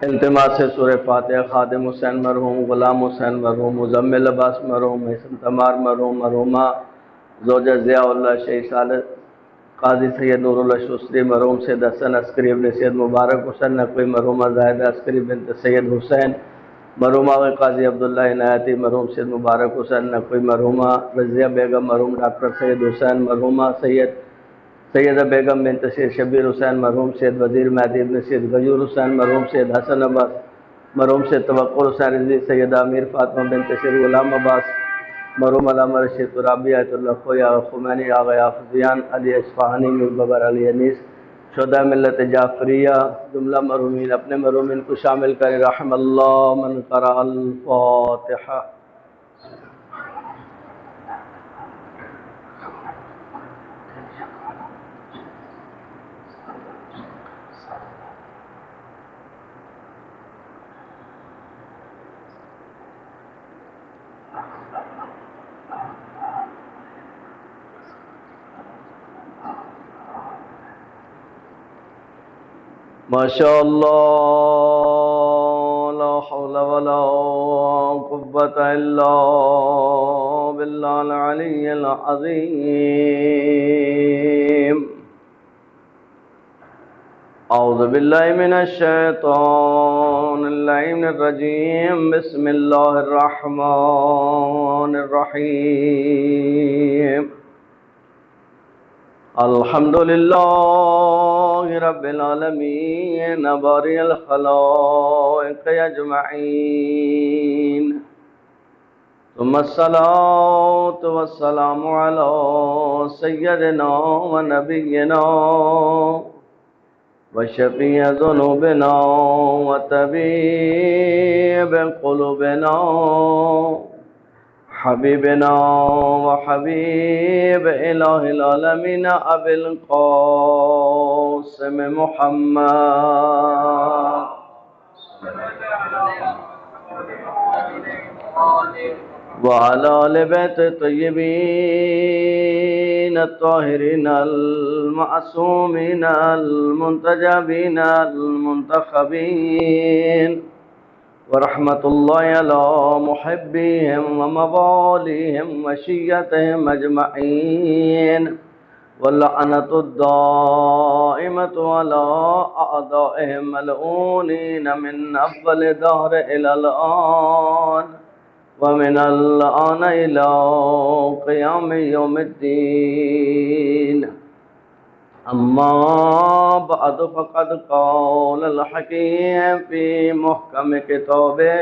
التماس سے سورہ فاتحہ خادم حسین مرحوم، غلام حسین مرحوم، مزمل عباس مرحوم، محسن تمار مرحوم، مرحومہ زوجہ ضیاء اللہ شیخ صالح قاضی سید نور اللہ شستری مرحوم، سید حسن عسکری ابن سید مبارک حسین نقوی مرحومہ زاہدہ عسکری بنت سید حسین مرحومہ قاضی عبداللہ عنایتی مرحوم سید مبارک حسین نقوی مرحومہ رضیہ بیگم مرحوم ڈاکٹر سید حسین مرحومہ سیدہ بیگم بنت سید شبیر حسین مرحوم سید وزیر مہدی ابن سید غیور حسین مرحوم سید حسن عباس مرحوم سید توقر حسین رضوی سیدہ امیر فاطمہ بنت سید غلام عباس مرحوم علامہ رشید ترابی آیت اللہ خوئی آغا خمینی آغا یافزیان علی اصفہانی میر ببر علی انیس شہداء ملت جعفریہ جملہ مرحومین اپنے مرحومین کو شامل کریں. رحم اللہ من قرأ الفاتحہ. ماشاء اللہ لا حول ولا قوة الا باللہ العلی العظیم. اعوذ باللہ من الشیطان اللعین الرجیم. بسم اللہ الرحمن الرحیم. الحمدللہ رب العالمین باری الخلائق اجمعین ثم الصلاة والسلام علی سیدنا و نبینا وشفیع ذنوبنا وطبیب قلوبنا حبیبنا وحبیب الہ العالمین ابی القاسم محمد وعلى آل بیت طیبین الطاہرین المعصومین المنتجبین المنتخبین ورحمة الله على محبهم ومواليهم وشيتهم أجمعين واللعنة الدائمة على أعدائهم ملعونين من أول دهر إلى الآن ومن الآن إلى قيام يوم الدين. اما بعد فقد قال الحکیم فی محکم کتابہ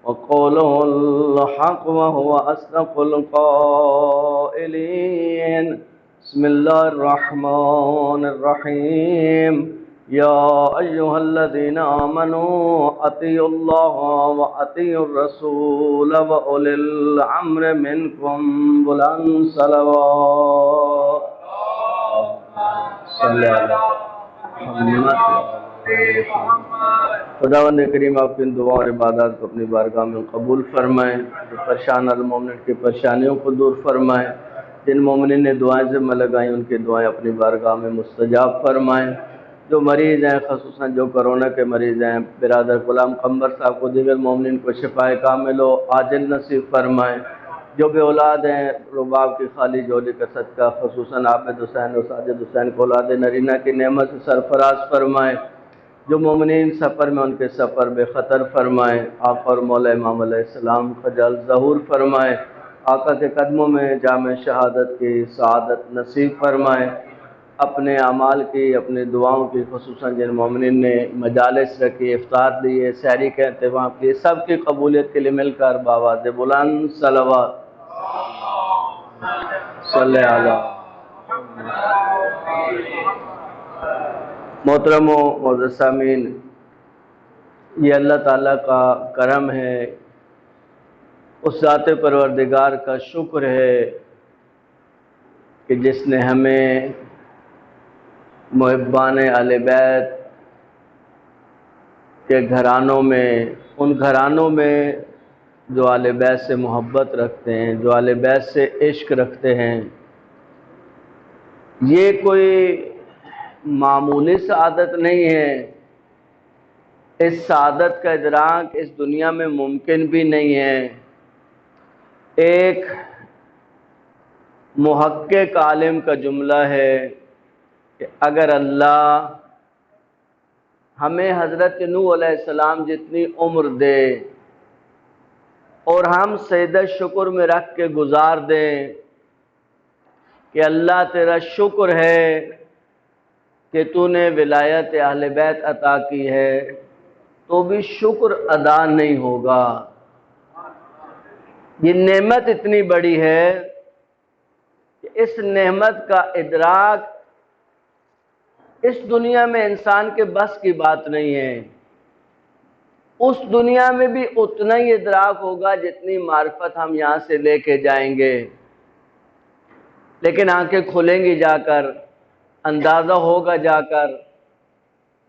وقوله الحق وهو اصدق القائلین. بسم اللہ الرحمن الرحیم. یا ایہا الذین آمنوا اطیعوا اللہ واطیعوا الرسول واولی الامر منکم. بلند صلوات صلی اللہ خداوند کریم آپ کی دعا اور عبادات کو اپنی بارگاہ میں قبول فرمائیں. جو پریشان المومنین کی پریشانیوں کو دور فرمائیں. جن مومنین نے دعائیں ذمہ لگائیں ان کی دعائیں اپنی بارگاہ میں مستجاب فرمائیں. جو مریض ہیں خصوصاً جو کرونا کے مریض ہیں برادر غلام قمبر صاحب کو دیگر مومنین کو شفائے کامل و عاجل نصیب فرمائیں. جو بے اولاد ہیں رباب کی خالی جھولی کا صدقہ خصوصاً عابد حسین و ساجد حسین کو اولاد نرینہ کی نعمت سے سرفراز فرمائیں. جو مومنین سفر میں ان کے سفر بے خطر فرمائیں. آقا اور مولا امام علیہ السلام خجل ظہور فرمائیں. آقا کے قدموں میں جامع شہادت کی سعادت نصیب فرمائیں. اپنے اعمال کی اپنی دعاؤں کی خصوصاً جن مومنین نے مجالس رکھی افطار لیے سحری کے اہتمام کیے سب کی قبولیت کے لیے مل کر بآواز بلند صلوات صلی اللہ. محترم و معزز سامعین، یہ اللہ تعالیٰ کا کرم ہے، اس ذات پروردگار کا شکر ہے کہ جس نے ہمیں محبان اہل بیت کے گھرانوں میں ان گھرانوں میں جو اہل بیت سے محبت رکھتے ہیں جو اہل بیت سے عشق رکھتے ہیں. یہ کوئی معمولی سعادت نہیں ہے اس سعادت کا ادراک اس دنیا میں ممکن بھی نہیں ہے۔ ایک محقق عالم کا جملہ ہے کہ اگر اللہ ہمیں حضرت نوح علیہ السلام جتنی عمر دے اور ہم سجدہ شکر میں رکھ کے گزار دیں کہ اللہ تیرا شکر ہے کہ تو نے ولایت اہل بیت عطا کی ہے، تو بھی شکر ادا نہیں ہوگا۔ یہ نعمت اتنی بڑی ہے کہ اس نعمت کا ادراک اس دنیا میں انسان کے بس کی بات نہیں ہے۔ اس دنیا میں بھی اتنا ہی ادراک ہوگا جتنی معرفت ہم یہاں سے لے کے جائیں گے، لیکن آنکھیں کھلیں گی جا کر، اندازہ ہوگا جا کر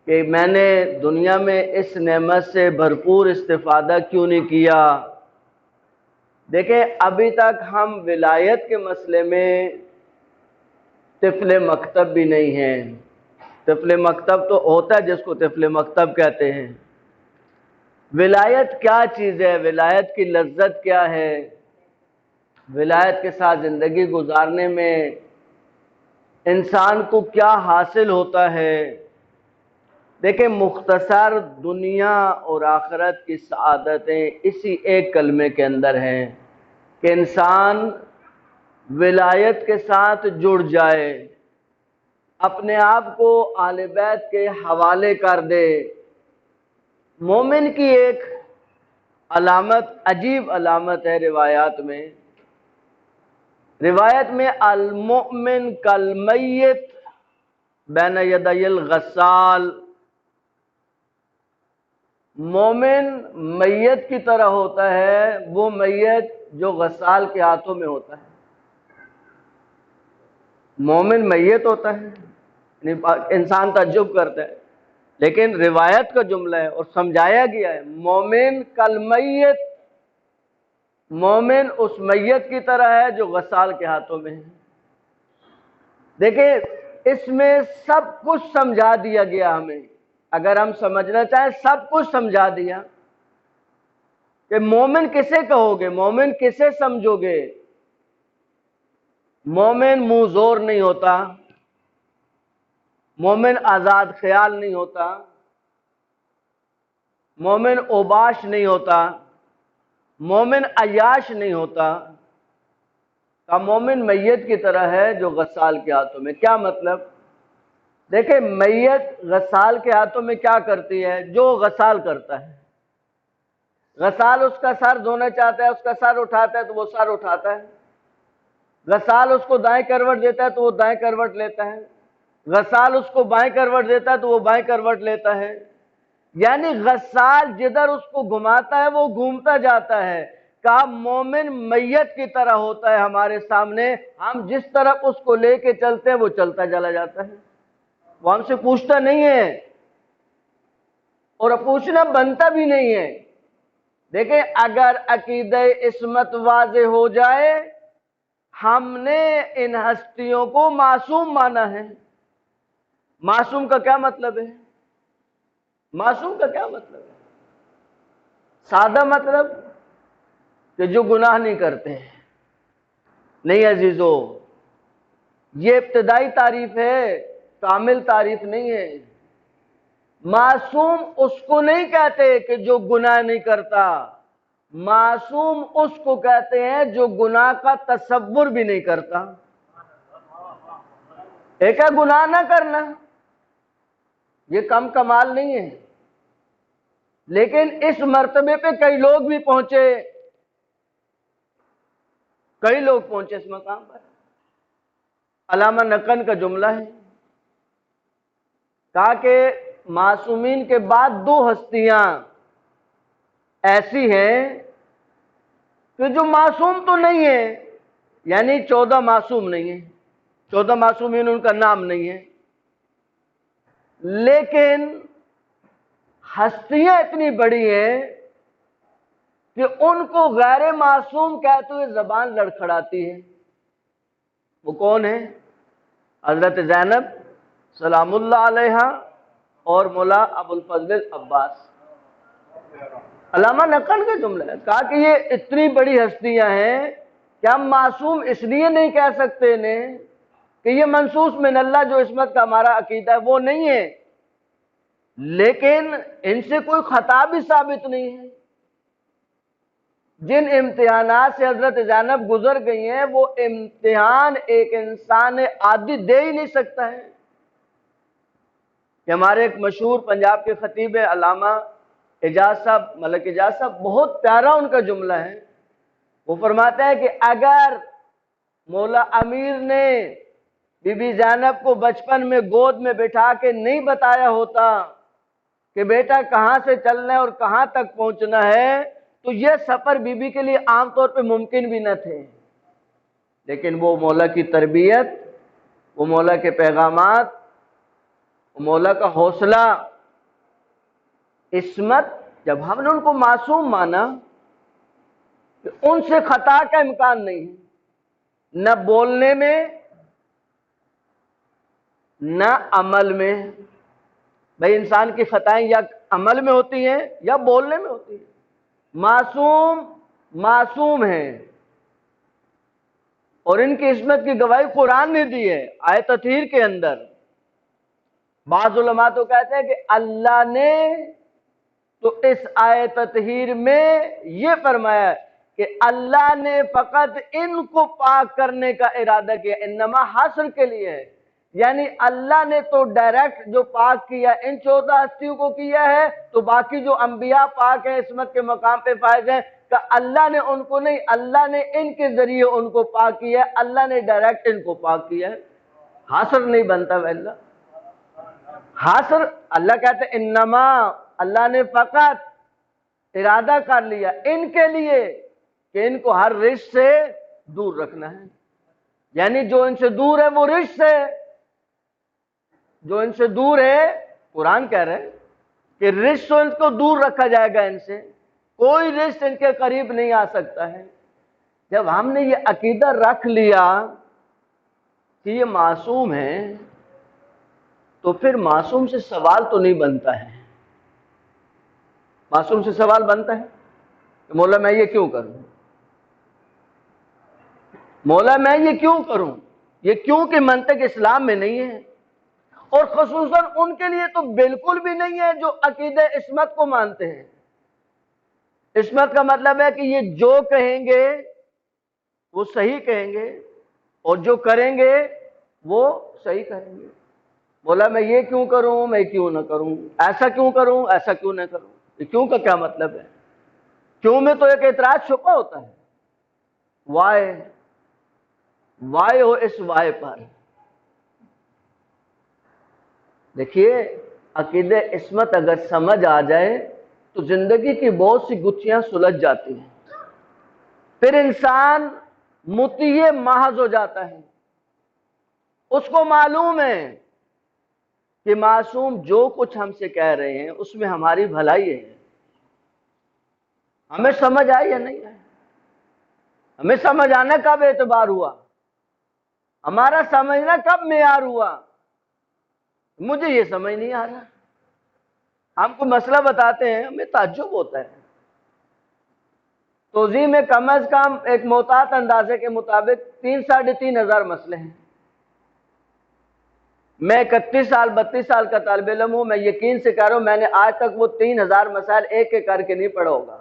کہ میں نے دنیا میں اس نعمت سے بھرپور استفادہ کیوں نہیں کیا۔ دیکھیں ابھی تک ہم ولایت کے مسئلے میں طفل مکتب بھی نہیں ہیں۔ طفل مکتب تو ہوتا ہے جس کو طفل مکتب کہتے ہیں۔ ولایت کیا چیز ہے، ولایت کی لذت کیا ہے، ولایت کے ساتھ زندگی گزارنے میں انسان کو کیا حاصل ہوتا ہے۔ دیکھیں مختصر دنیا اور آخرت کی سعادتیں اسی ایک کلمے کے اندر ہیں کہ انسان ولایت کے ساتھ جڑ جائے، اپنے آپ کو اہل بیت کے حوالے کر دے۔ مومن کی ایک علامت، عجیب علامت ہے روایات میں، المؤمن کالمیت بین یدی الغسال، مومن میت کی طرح ہوتا ہے، وہ میت جو غسال کے ہاتھوں میں ہوتا ہے۔ مومن میت ہوتا ہے، انسان تعجب کرتا ہے، لیکن روایت کا جملہ ہے اور سمجھایا گیا ہے مومن کالمیت، مومن اس میت کی طرح ہے جو غسال کے ہاتھوں میں ہے۔ دیکھیں اس میں سب کچھ سمجھا دیا گیا ہمیں، اگر ہم سمجھنا چاہیں سب کچھ سمجھا دیا کہ مومن کسے کہو گے، مومن کسے سمجھو گے۔ مومن منہ زور نہیں ہوتا، مومن آزاد خیال نہیں ہوتا، مومن اوباش نہیں ہوتا، مومن عیاش نہیں ہوتا۔ مومن میت کی طرح ہے جو غسال کے ہاتھوں میں۔ کیا مطلب؟ دیکھیں میت غسال کے ہاتھوں میں کیا کرتی ہے؟ جو غسال کرتا ہے، غسال اس کا سر دھونا چاہتا ہے، اس کا سر اٹھاتا ہے تو وہ سر اٹھاتا ہے، غسال اس کو دائیں کروٹ دیتا ہے تو وہ دائیں کروٹ لیتا ہے، غسال اس کو بائیں کروٹ دیتا ہے تو وہ بائیں کروٹ لیتا ہے۔ یعنی غسال جدھر اس کو گھماتا ہے وہ گھومتا جاتا ہے۔ کہا مومن میت کی طرح ہوتا ہے ہمارے سامنے، ہم جس طرف اس کو لے کے چلتے ہیں وہ چلتا چلا جاتا ہے، وہ ہم سے پوچھتا نہیں ہے اور پوچھنا بنتا بھی نہیں ہے۔ دیکھیں اگر عقیدہ عصمت واضح ہو جائے، ہم نے ان ہستیوں کو معصوم مانا ہے۔ معصوم کا کیا مطلب ہے؟ معصوم کا کیا مطلب ہے؟ سادہ مطلب کہ جو گناہ نہیں کرتے ہیں۔ نہیں عزیزو، یہ ابتدائی تعریف ہے، کامل تعریف نہیں ہے۔ معصوم اس کو نہیں کہتے کہ جو گناہ نہیں کرتا، معصوم اس کو کہتے ہیں جو گناہ کا تصور بھی نہیں کرتا۔ ایک ہے گناہ نہ کرنا، یہ کم کمال نہیں ہے، لیکن اس مرتبے پہ کئی لوگ بھی پہنچے، کئی لوگ پہنچے اس مقام پر۔ علامہ نقن کا جملہ ہے، کہا کہ معصومین کے بعد دو ہستیاں ایسی ہیں کہ جو معصوم تو نہیں ہیں، یعنی 14 معصوم نہیں ہیں، 14 معصومین ان کا نام نہیں ہے، لیکن ہستیاں اتنی بڑی ہیں کہ ان کو غیر معصوم کہتے ہوئے زبان لڑکھڑاتی ہے۔ وہ کون ہے؟ حضرت زینب سلام اللہ علیہا اور مولا ابو الفضل عباس۔ علامہ نقل کا جملہ ہے، کہا کہ یہ اتنی بڑی ہستیاں ہیں کہ ہم معصوم اس لیے نہیں کہہ سکتے انہیں کہ یہ منصوص من اللہ جو عصمت کا ہمارا عقیدہ ہے وہ نہیں ہے، لیکن ان سے کوئی خطا بھی ثابت نہیں ہے۔ جن امتحانات سے حضرت زینب گزر گئی ہیں وہ امتحان ایک انسان عادی دے ہی نہیں سکتا ہے۔ کہ ہمارے ایک مشہور پنجاب کے خطیب علامہ اجاز صاحب، ملک اجاز صاحب، بہت پیارا ان کا جملہ ہے۔ وہ فرماتے ہیں کہ اگر مولا امیر نے بی بی زینب کو بچپن میں گود میں بٹھا کے نہیں بتایا ہوتا کہ بیٹا کہاں سے چلنا ہے اور کہاں تک پہنچنا ہے تو یہ سفر بی بی کے لیے عام طور پہ ممکن بھی نہ تھے، لیکن وہ مولا کی تربیت، وہ مولا کے پیغامات، وہ مولا کا حوصلہ، عصمت، جب ہم نے ان کو معصوم مانا کہ ان سے خطا کا امکان نہیں ہے، نہ بولنے میں نہ عمل میں۔ بھائی انسان کی خطائیں یا عمل میں ہوتی ہیں یا بولنے میں ہوتی ہیں۔ معصوم معصوم ہیں، اور ان کی عصمت کی گواہی قرآن نے دی ہے آیت تطہیر کے اندر۔ بعض علماء تو کہتے ہیں کہ اللہ نے تو اس آیت تطہیر میں یہ فرمایا کہ اللہ نے فقط ان کو پاک کرنے کا ارادہ کیا، انما حصر کے لیے ہے، یعنی اللہ نے تو ڈائریکٹ جو پاک کیا ان 14 ہستیوں کو کیا ہے، تو باقی جو انبیاء پاک ہیں، عصمت کے مقام پہ فائز ہیں، کہ اللہ نے ان کو نہیں، اللہ نے ان کے ذریعے ان کو پاک کیا ہے، اللہ نے ڈائریکٹ ان کو پاک کیا ہے۔ حاصر نہیں بنتا واللہ، حاصر اللہ کہتے ہیں انما، اللہ نے فقط ارادہ کر لیا ان کے لیے کہ ان کو ہر رشت سے دور رکھنا ہے، یعنی جو ان سے دور ہے وہ رشت سے، جو ان سے دور ہے، قرآن کہہ رہے ہیں کہ رشت تو ان کو دور رکھا جائے گا، ان سے کوئی رشت ان کے قریب نہیں آ سکتا ہے۔ جب ہم نے یہ عقیدہ رکھ لیا کہ یہ معصوم ہیں تو پھر معصوم سے سوال تو نہیں بنتا ہے۔ معصوم سے سوال بنتا ہے کہ مولا میں یہ کیوں کروں، مولا میں یہ کیوں کروں، یہ کیوں کہ منطق اسلام میں نہیں ہے، اور خصوصاً ان کے لیے تو بالکل بھی نہیں ہے جو عقیدہ عصمت کو مانتے ہیں۔ عصمت کا مطلب ہے کہ یہ جو کہیں گے وہ صحیح کہیں گے اور جو کریں گے وہ صحیح کریں گے۔ مولا میں یہ کیوں کروں، میں کیوں نہ کروں، ایسا کیوں کروں، ایسا کیوں نہ کروں، یہ کیوں کا کیا مطلب ہے؟ کیوں میں تو ایک اعتراض چھپا ہوتا ہے، وائے، وائے ہو اس وائے پر۔ دیکھیے عقیدہ عصمت اگر سمجھ آ جائے تو زندگی کی بہت سی گتھیاں سلجھ جاتی ہیں، پھر انسان مطیع محض ہو جاتا ہے۔ اس کو معلوم ہے کہ معصوم جو کچھ ہم سے کہہ رہے ہیں اس میں ہماری بھلائی ہے۔ ہمیں سمجھ آئی یا نہیں آئی؟ ہمیں سمجھ آنا کب اعتبار ہوا، ہمارا سمجھنا کب معیار ہوا؟ مجھے یہ سمجھ نہیں آ رہا۔ ہم کو مسئلہ بتاتے ہیں ہمیں تعجب ہوتا ہے۔ توضیح میں کم از کم ایک محتاط اندازے کے مطابق 3-3.5 ہزار مسئلے ہیں۔ میں 31 سال 32 سال کا طالب علم ہوں، میں یقین سے کہہ رہا ہوں میں نے آج تک وہ 3000 مسائل ایک ایک کر کے نہیں پڑھا ہوگا۔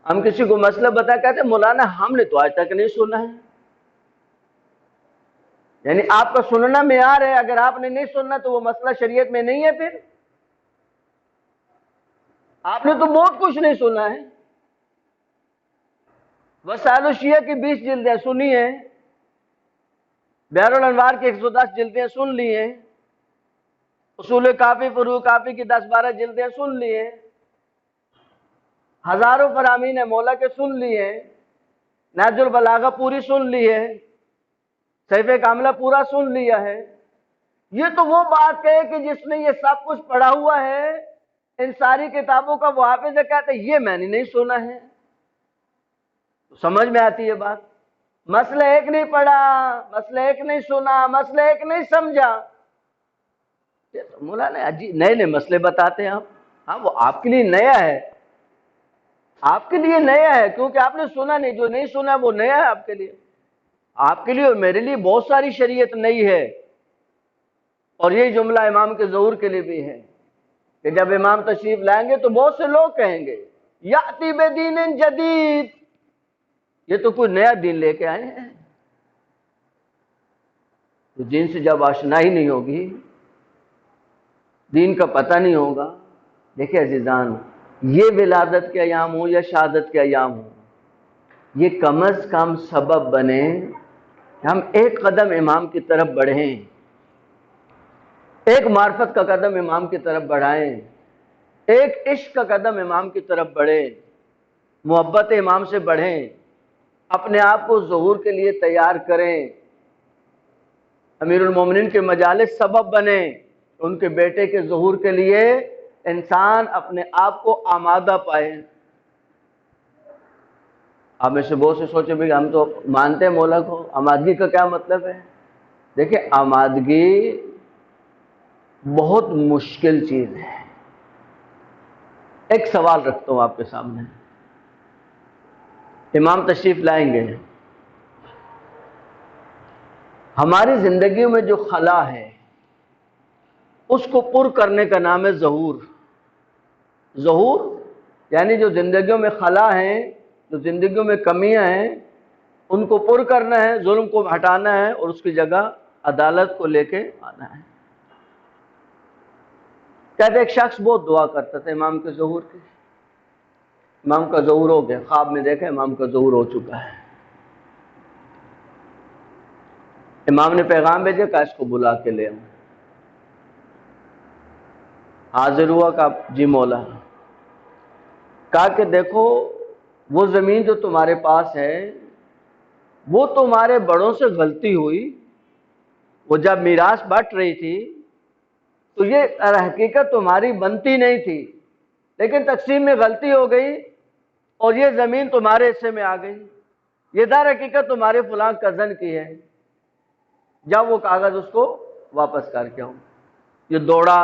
ہم کسی کو مسئلہ بتا کہتے ہیں مولانا ہم نے تو آج تک نہیں سنا ہے، یعنی آپ کا سننا معیار ہے، اگر آپ نے نہیں سننا تو وہ مسئلہ شریعت میں نہیں ہے۔ پھر آپ نے تو بہت کچھ نہیں سنا ہے۔ وسائل الشیعہ کی 20 جلدیں سنی ہیں، بحر الانوار کی 110 جلدیں سن لی ہیں، اصول کافی فروع کافی کی 10-12 جلدیں سن لی ہیں، ہزاروں فرامین مولا کے سن لی ہیں، نہج البلاغہ پوری سن لی ہے، سیف کاملہ پورا سن لیا ہے۔ یہ تو وہ بات ہے کہ جس نے یہ سب کچھ پڑھا ہوا ہے، ان ساری کتابوں کا وہ حافظ ہے، کہتے ہیں یہ میں نے نہیں سنا ہے۔ تو سمجھ میں آتی ہے بات۔ مسئلہ ایک نہیں پڑھا، مسئلہ ایک نہیں سنا، مسئلہ ایک نہیں سمجھا، مولانا عجیب نئے نئے مسئلے بتاتے ہیں آپ. ہاں وہ آپ کے لیے نیا ہے، آپ کے لیے نیا ہے کیونکہ آپ نے سنا نہیں. جو نہیں سنا وہ نیا ہے آپ کے لیے. آپ کے لیے اور میرے لیے بہت ساری شریعت نئی ہے. اور یہی جملہ امام کے ظہور کے لیے بھی ہے کہ جب امام تشریف لائیں گے تو بہت سے لوگ کہیں گے یاتی بدین جدید، یہ تو کوئی نیا دین لے کے آئے ہیں. تو دین سے جب آشنائی نہیں ہوگی، دین کا پتہ نہیں ہوگا. دیکھیں عزیزان، یہ ولادت کے ایام ہوں یا شہادت کے ایام ہوں، یہ کم از کم سبب بنے کہ ہم ایک قدم امام کی طرف بڑھیں، ایک معرفت کا قدم امام کی طرف بڑھائیں، ایک عشق کا قدم امام کی طرف بڑھیں، محبت امام سے بڑھیں، اپنے آپ کو ظہور کے لیے تیار کریں. امیر المومنین کے مجالس سبب بنے، ان کے بیٹے کے ظہور کے لیے انسان اپنے آپ کو آمادہ پائے. آپ میں سے بہت سے سوچے بھی ہم تو مانتے ہیں مولا کو، آمادگی کا کیا مطلب ہے؟ دیکھیں آمادگی بہت مشکل چیز ہے. ایک سوال رکھتا ہوں آپ کے سامنے. امام تشریف لائیں گے، ہماری زندگیوں میں جو خلا ہے اس کو پر کرنے کا نام ہے ظہور. ظہور یعنی جو زندگیوں میں خلا ہیں، جو زندگیوں میں کمیاں ہیں، ان کو پر کرنا ہے، ظلم کو ہٹانا ہے اور اس کی جگہ عدالت کو لے کے آنا ہے. کہتے ایک شخص بہت دعا کرتا تھا امام کے ظہور کی. امام کا ظہور ہو گیا، خواب میں دیکھا امام کا ظہور ہو چکا ہے. امام نے پیغام بھیجا کہ اس کو بلا کے لے آؤں. حاضر ہوا کہ جی مولا. کہا کہ دیکھو وہ زمین جو تمہارے پاس ہے وہ تمہارے بڑوں سے غلطی ہوئی، وہ جب میراث بٹ رہی تھی تو یہ حقیقت تمہاری بنتی نہیں تھی، لیکن تقسیم میں غلطی ہو گئی اور یہ زمین تمہارے حصے میں آ گئی. یہ در حقیقت تمہارے فلاں کزن کی ہے، جب وہ کاغذ اس کو واپس کر کے آؤں. یہ دوڑا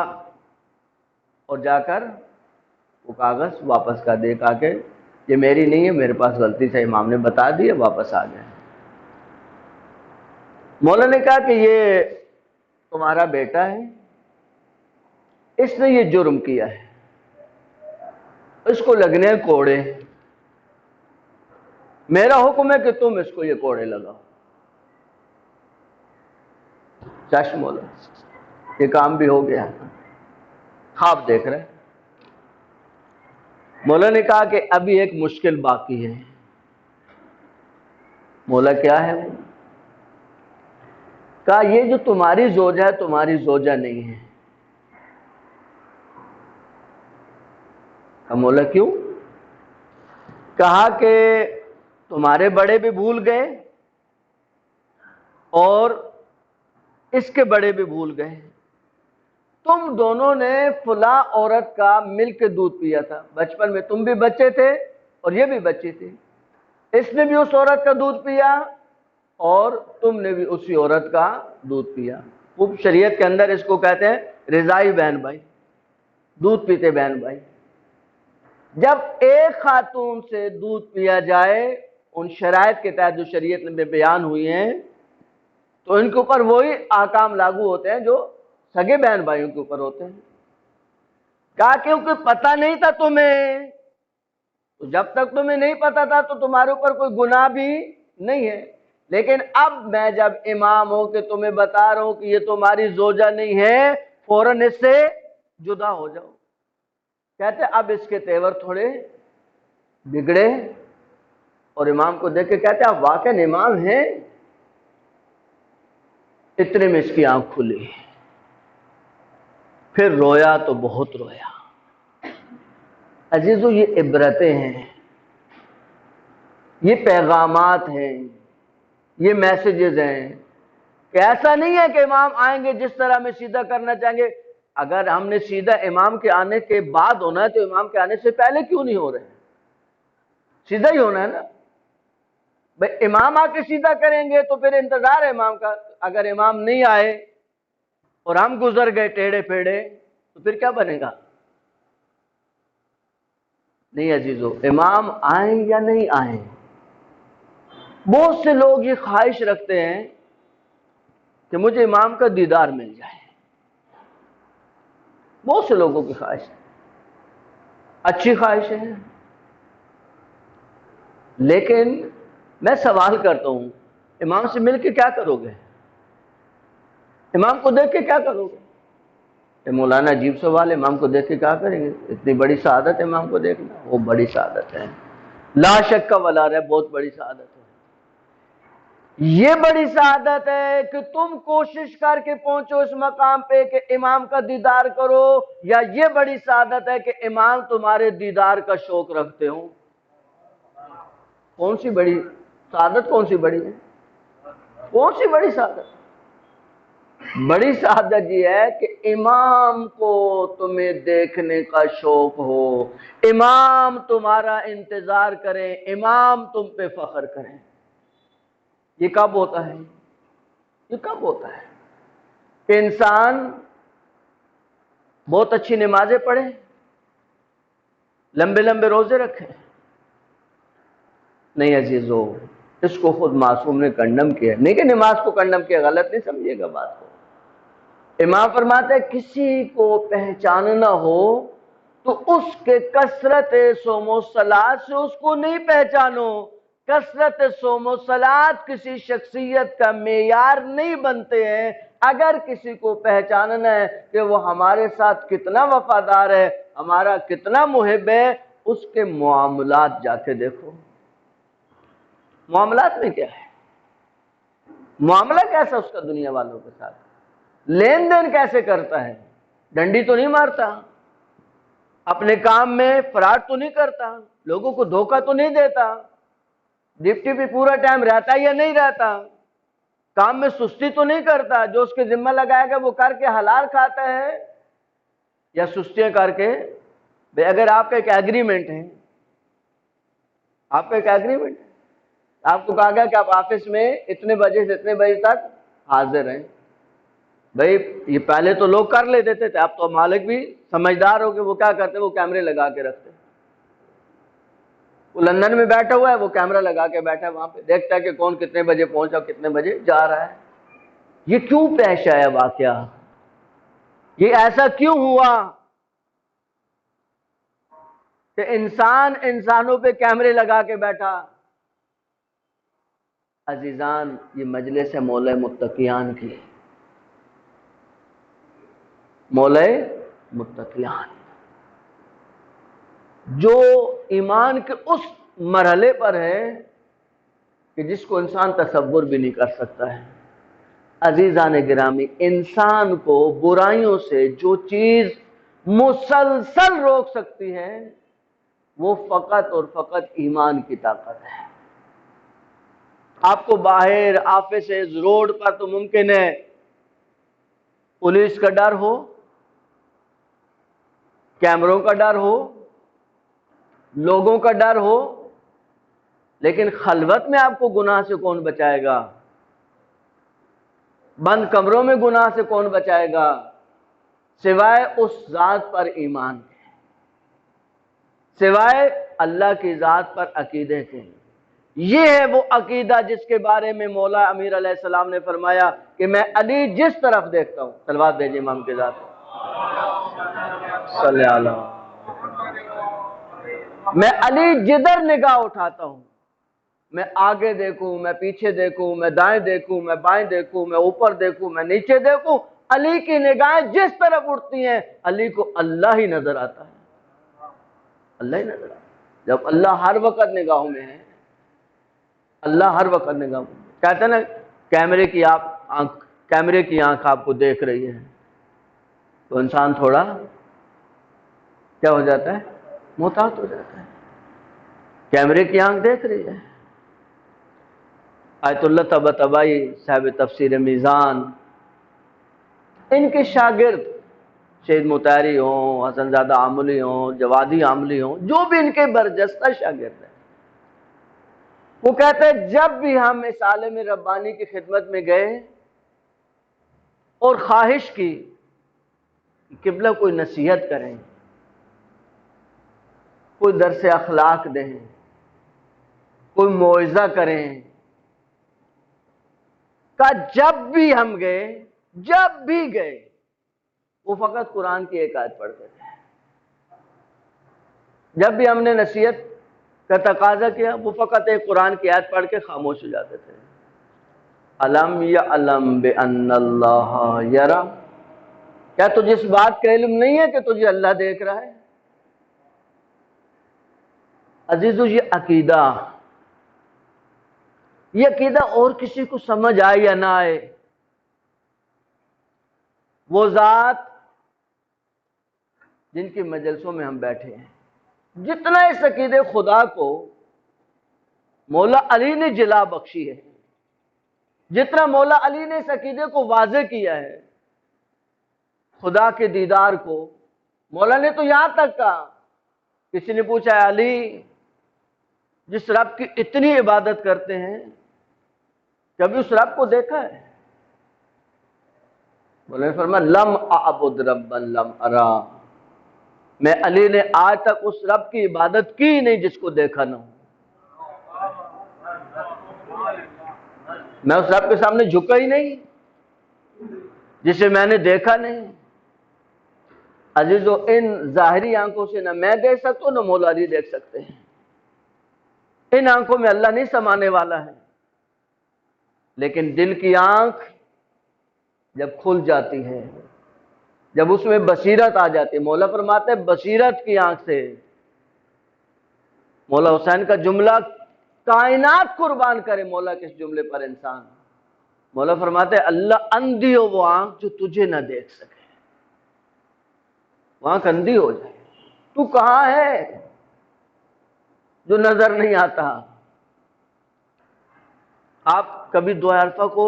اور جا کر وہ کاغذ واپس کر دے، کہا کہ یہ میری نہیں ہے، میرے پاس غلطی سے امام نے بتا دی ہے، واپس آ گئے. مولا نے کہا کہ یہ تمہارا بیٹا ہے، اس نے یہ جرم کیا ہے، اس کو لگنے ہیں کوڑے. میرا حکم ہے کہ تم اس کو یہ کوڑے لگاؤ. چش مولا، یہ کام بھی ہو گیا. خواب دیکھ رہے. مولا نے کہا کہ ابھی ایک مشکل باقی ہے. مولا کیا ہے وہ؟ کہا یہ جو تمہاری زوجہ ہے تمہاری زوجہ نہیں ہے. کہا مولا کیوں؟ کہا کہ تمہارے بڑے بھی بھول گئے اور اس کے بڑے بھی بھول گئے. تم دونوں نے فلاں عورت کا مل کے دودھ پیا تھا بچپن میں، تم بھی بچے تھے اور یہ بھی بچی تھی. اس نے بھی اس عورت کا دودھ پیا اور تم نے بھی اسی عورت کا دودھ پیا. وہ شریعت کے اندر اس کو کہتے ہیں رضائی بہن بھائی، دودھ پیتے بہن بھائی. جب ایک خاتون سے دودھ پیا جائے ان شرائط کے تحت جو شریعت میں بیان ہوئی ہیں تو ان کے اوپر وہی احکام لاگو ہوتے ہیں جو سگے بہن بھائیوں کے اوپر ہوتے ہیں. کہا کیونکہ پتہ نہیں تھا تمہیں، تو جب تک تمہیں نہیں پتا تھا تو تمہارے اوپر کوئی گناہ بھی نہیں ہے، لیکن اب میں جب امام ہوں کہ تمہیں بتا رہا ہوں کہ یہ تمہاری زوجہ نہیں ہے، فوراً اس سے جدا ہو جاؤ. کہتے اب اس کے تیور تھوڑے بگڑے اور امام کو دیکھ کے کہتے آپ واقعی امام ہیں. اتنے میں اس کی آنکھ کھلی، پھر رویا تو بہت رویا. عزیزو یہ عبرتیں ہیں، یہ پیغامات ہیں، یہ میسیجز ہیں کہ ایسا نہیں ہے کہ امام آئیں گے جس طرح ہمیں سیدھا کرنا چاہیں گے. اگر ہم نے سیدھا امام کے آنے کے بعد ہونا ہے تو امام کے آنے سے پہلے کیوں نہیں ہو رہے؟ سیدھا ہی ہونا ہے نا بھائی. امام آ کے سیدھا کریں گے تو پھر انتظار ہے امام کا. اگر امام نہیں آئے اور ہم گزر گئے ٹیڑھے پھیڑے تو پھر کیا بنے گا؟ نہیں عزیزو، امام آئیں یا نہیں آئیں، بہت سے لوگ یہ خواہش رکھتے ہیں کہ مجھے امام کا دیدار مل جائے، بہت سے لوگوں کی خواہش ہے، اچھی خواہش ہے، لیکن میں سوال کرتا ہوں امام سے مل کے کیا کرو گے؟ امام کو دیکھ کے کیا کرو گے؟ یہ مولانا عجیب سوال ہے، امام کو دیکھ کے کیا کریں گے؟ اتنی بڑی سعادت ہے امام کو دیکھنا، وہ بڑی سعادت ہے، لا شک کا ولا رہے، بہت بڑی سعادت ہے۔ یہ بڑی سعادت ہے کہ تم کوشش کر کے پہنچو اس مقام پہ کہ امام کا دیدار کرو، یا یہ بڑی سعادت ہے کہ امام تمہارے دیدار کا شوق رکھتے ہوں؟ کون سی بڑی سعادت، کون سی بڑی ہے؟ کون سی بڑی سعادت؟ بڑی سعادت یہ ہے کہ امام کو تمہیں دیکھنے کا شوق ہو، امام تمہارا انتظار کریں، امام تم پہ فخر کریں۔ یہ کب ہوتا ہے؟ یہ کب ہوتا ہے کہ انسان بہت اچھی نمازیں پڑھے، لمبے لمبے روزے رکھے؟ نہیں عزیزو، اس کو خود معصوم نے کنڈم کیا، نہیں کہ نماز کو کنڈم کیا، غلط نہیں سمجھیے گا بات کو۔ امام فرماتے ہیں کسی کو پہچاننا ہو تو اس کے کثرت صوم و صلات سے اس کو نہیں پہچانو، کثرت صوم و صلات کسی شخصیت کا معیار نہیں بنتے ہیں۔ اگر کسی کو پہچاننا ہے کہ وہ ہمارے ساتھ کتنا وفادار ہے، ہمارا کتنا محب ہے، اس کے معاملات جا کے دیکھو۔ معاملات میں کیا ہے؟ معاملہ کیسا اس کا دنیا والوں کے ساتھ؟ لین دین کیسے کرتا ہے؟ ڈنڈی تو نہیں مارتا، اپنے کام میں فراڈ تو نہیں کرتا، لوگوں کو دھوکہ تو نہیں دیتا، ڈپٹی بھی پورا ٹائم رہتا یا نہیں رہتا، کام میں سستی تو نہیں کرتا، جو اس کے ذمہ لگائے گا وہ کر کے حلال کھاتا ہے یا سستیاں کر کے؟ بھئی اگر آپ کا ایک ایگریمنٹ ہے، آپ کا ایک ایگریمنٹ ہے، آپ کو کہا گیا کہ آپ آفس میں اتنے بجے سے اتنے بجے تک حاضر ہیں، بھئی یہ پہلے تو لوگ کر لیتے تھے، اب تو مالک بھی سمجھدار ہو کہ وہ کیا کرتے ہیں، وہ کیمرے لگا کے رکھتے ہیں۔ وہ لندن میں بیٹھا ہوا ہے، وہ کیمرہ لگا کے بیٹھا ہے، وہاں پہ دیکھتا ہے کہ کون کتنے بجے پہنچا، کتنے بجے جا رہا ہے۔ یہ کیوں پیش آیا واقعہ؟ یہ ایسا کیوں ہوا کہ انسان انسانوں پہ کیمرے لگا کے بیٹھا؟ عزیزان، یہ مجلس ہے مولا متقیان کی، مولا متقیان، جو ایمان کے اس مرحلے پر ہے کہ جس کو انسان تصور بھی نہیں کر سکتا ہے۔ عزیزان گرامی، انسان کو برائیوں سے جو چیز مسلسل روک سکتی ہے وہ فقط اور فقط ایمان کی طاقت ہے۔ آپ کو باہر آفس روڈ پر تو ممکن ہے پولیس کا ڈر ہو، کیمروں کا ڈر ہو، لوگوں کا ڈر ہو، لیکن خلوت میں آپ کو گناہ سے کون بچائے گا؟ بند کمروں میں گناہ سے کون بچائے گا؟ سوائے اس ذات پر ایمان کے، سوائے اللہ کی ذات پر عقیدے کے۔ یہ ہے وہ عقیدہ جس کے بارے میں مولا امیر علیہ السلام نے فرمایا کہ میں علی جس طرف دیکھتا ہوں، صلوات بھیجئے امام کے ذات صلی اللہ علیہ وسلم، میں علی جدھر نگاہ اٹھاتا ہوں، میں آگے دیکھوں، میں پیچھے دیکھوں، میں دائیں دیکھوں، میں بائیں دیکھوں، میں اوپر دیکھوں، میں نیچے دیکھوں، علی کی نگاہیں جس طرف اٹھتی ہیں علی کو اللہ ہی نظر آتا ہے، اللہ ہی نظر آتا ہے۔ جب اللہ ہر وقت نگاہوں میں ہے، اللہ ہر وقت نگاہوں میں، کہتے ہیں نا کیمرے کی آنکھ آپ کو دیکھ رہی ہے تو انسان تھوڑا کیا ہو جاتا ہے؟ محتاط ہو جاتا ہے۔ کیمرے کی آنکھ دیکھ رہی ہے۔ آیت اللہ طباطبائی صاحب تفسیر میزان، ان کے شاگرد شہید مطہری ہوں، حسن زادہ عاملی ہوں، جوادی عاملی ہوں، جو بھی ان کے برجستہ شاگرد ہیں، وہ کہتے ہیں جب بھی ہم اس عالم ربانی کی خدمت میں گئے اور خواہش کی کہ قبلہ کوئی نصیحت کریں، کوئی درس اخلاق دیں، کوئی موعظہ کریں، کہ جب بھی ہم گئے، جب بھی گئے وہ فقط قرآن کی ایک آیت پڑھتے تھے۔ جب بھی ہم نے نصیحت کا تقاضا کیا وہ فقط ایک قرآن کی آیت پڑھ کے خاموش ہو جاتے تھے۔ الم یعلم بان اللہ یری، کیا تجھے اس بات کا علم نہیں ہے کہ تجھے اللہ دیکھ رہا ہے؟ عزیزو، یہ عقیدہ اور کسی کو سمجھ آئے یا نہ آئے، وہ ذات جن کی مجلسوں میں ہم بیٹھے ہیں، جتنا اس عقیدے خدا کو مولا علی نے جلا بخشی ہے، جتنا مولا علی نے اس عقیدے کو واضح کیا ہے، خدا کے دیدار کو مولا نے تو یہاں تک کہا، کسی نے پوچھا ہے علی جس رب کی اتنی عبادت کرتے ہیں کبھی اس رب کو دیکھا ہے؟ مولا نے فرمایا لم اعبد ربا لم ارا، میں علی نے آج تک اس رب کی عبادت کی نہیں جس کو دیکھا نہ ہو، میں اس رب کے سامنے جھکا ہی نہیں جسے میں نے دیکھا نہیں۔ عزیزو، ان ظاہری آنکھوں سے نہ میں دیکھ سکتا ہوں نہ مولا علی دیکھ سکتے ہیں، ان آنکھوں میں اللہ نہیں سمانے والا ہے، لیکن دل کی آنکھ جب کھل جاتی ہے، جب اس میں بصیرت آ جاتی ہے، مولا فرماتے ہیں بصیرت کی آنکھ سے، مولا حسین کا جملہ کائنات قربان کرے مولا کس جملے پر انسان، مولا فرماتے ہیں اللہ اندھی ہو وہ آنکھ جو تجھے نہ دیکھ سکے، وہ آنکھ اندھی ہو جائے، تو کہاں ہے جو نظر نہیں آتا۔ آپ کبھی دعائے عرفہ کو،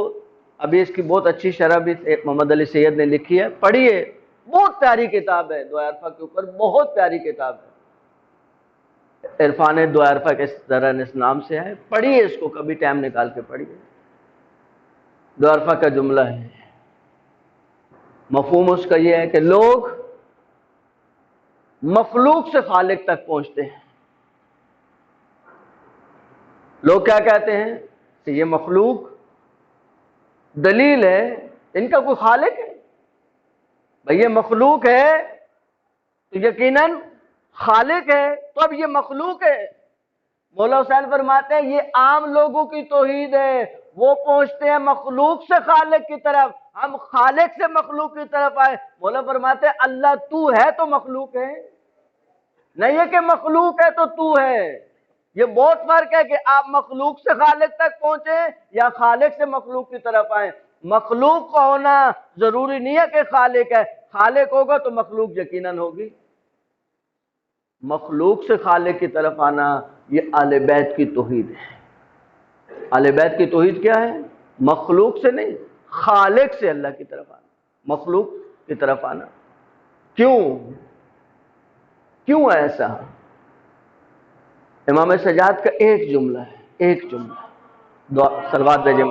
ابھی اس کی بہت اچھی شرح بھی محمد علی سید نے لکھی ہے، پڑھیے، بہت پیاری کتاب ہے دعائے عرفہ کے اوپر، بہت پیاری کتاب ہے، عرفان دعائے عرفہ کے طرح اس نام سے ہے، پڑھیے اس کو، کبھی ٹائم نکال کے پڑھیے۔ دعائے عرفہ کا جملہ ہے، مفہوم اس کا یہ ہے کہ لوگ مخلوق سے خالق تک پہنچتے ہیں۔ لوگ کیا کہتے ہیں کہ یہ مخلوق دلیل ہے ان کا کوئی خالق ہے، بھئی یہ مخلوق ہے تو یقیناً خالق ہے، تو اب یہ مخلوق ہے۔ مولا حسین فرماتے ہیں یہ عام لوگوں کی توحید ہے، وہ پہنچتے ہیں مخلوق سے خالق کی طرف، ہم خالق سے مخلوق کی طرف آئے۔ مولا فرماتے ہیں اللہ تو ہے تو مخلوق ہے، نہیں ہے کہ مخلوق ہے تو تو ہے، یہ بہت فرق ہے کہ آپ مخلوق سے خالق تک پہنچیں یا خالق سے مخلوق کی طرف آئیں۔ مخلوق کا ہونا ضروری نہیں ہے کہ خالق ہے، خالق ہوگا تو مخلوق یقیناً ہوگی۔ مخلوق سے خالق کی طرف آنا یہ اہل بیت کی توحید ہے۔ اہل بیت کی توحید کیا ہے؟ مخلوق سے نہیں، خالق سے اللہ کی طرف آنا، مخلوق کی طرف آنا۔ کیوں ایسا؟ امام سجاد کا ایک جملہ ہے، ایک جملہ، صلوات بھیجیں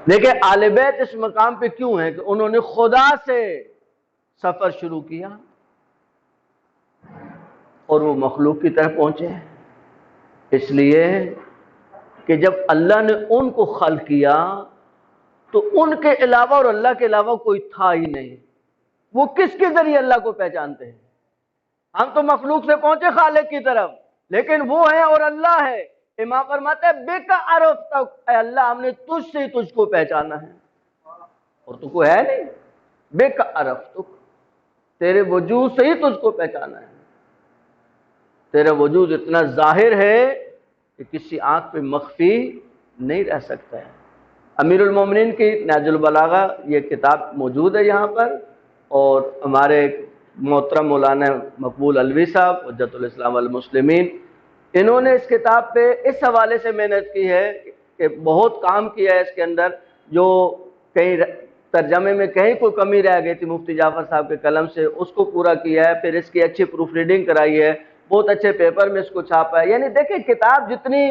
دیکھیں اہل بیت اس مقام پہ کیوں ہے کہ انہوں نے خدا سے سفر شروع کیا اور وہ مخلوق کی طرف پہنچے، اس لیے کہ جب اللہ نے ان کو خلق کیا تو ان کے علاوہ اور اللہ کے علاوہ کوئی تھا ہی نہیں، وہ کس کے ذریعے اللہ کو پہچانتے ہیں؟ ہم تو مخلوق سے پہنچے خالق کی طرف، لیکن وہ ہے اور اللہ ہے۔ امام فرماتے ہیں بے کا عرف تک، اے اللہ ہم نے تجھ سے ہی تجھ کو پہچانا ہے، اور تو کوئی ہے نہیں، بے کا عرف تک، تیرے وجود سے ہی تجھ کو پہچانا ہے، تیرا وجود اتنا ظاہر ہے کہ کسی آنکھ پہ مخفی نہیں رہ سکتا ہے۔ امیر المومنین کی نہج البلاغہ یہ کتاب موجود ہے یہاں پر، اور ہمارے محترم مولانا مقبول علوی صاحب حجت الاسلام والمسلمین، انہوں نے اس کتاب پہ اس حوالے سے محنت کی ہے کہ بہت کام کیا ہے اس کے اندر، جو کہیں ترجمے میں کہیں کوئی کمی رہ گئی تھی مفتی جعفر صاحب کے قلم سے، اس کو پورا کیا ہے، پھر اس کی اچھی پروف ریڈنگ کرائی ہے، بہت اچھے پیپر میں اس کو چھاپا ہے۔ یعنی دیکھیں کتاب جتنی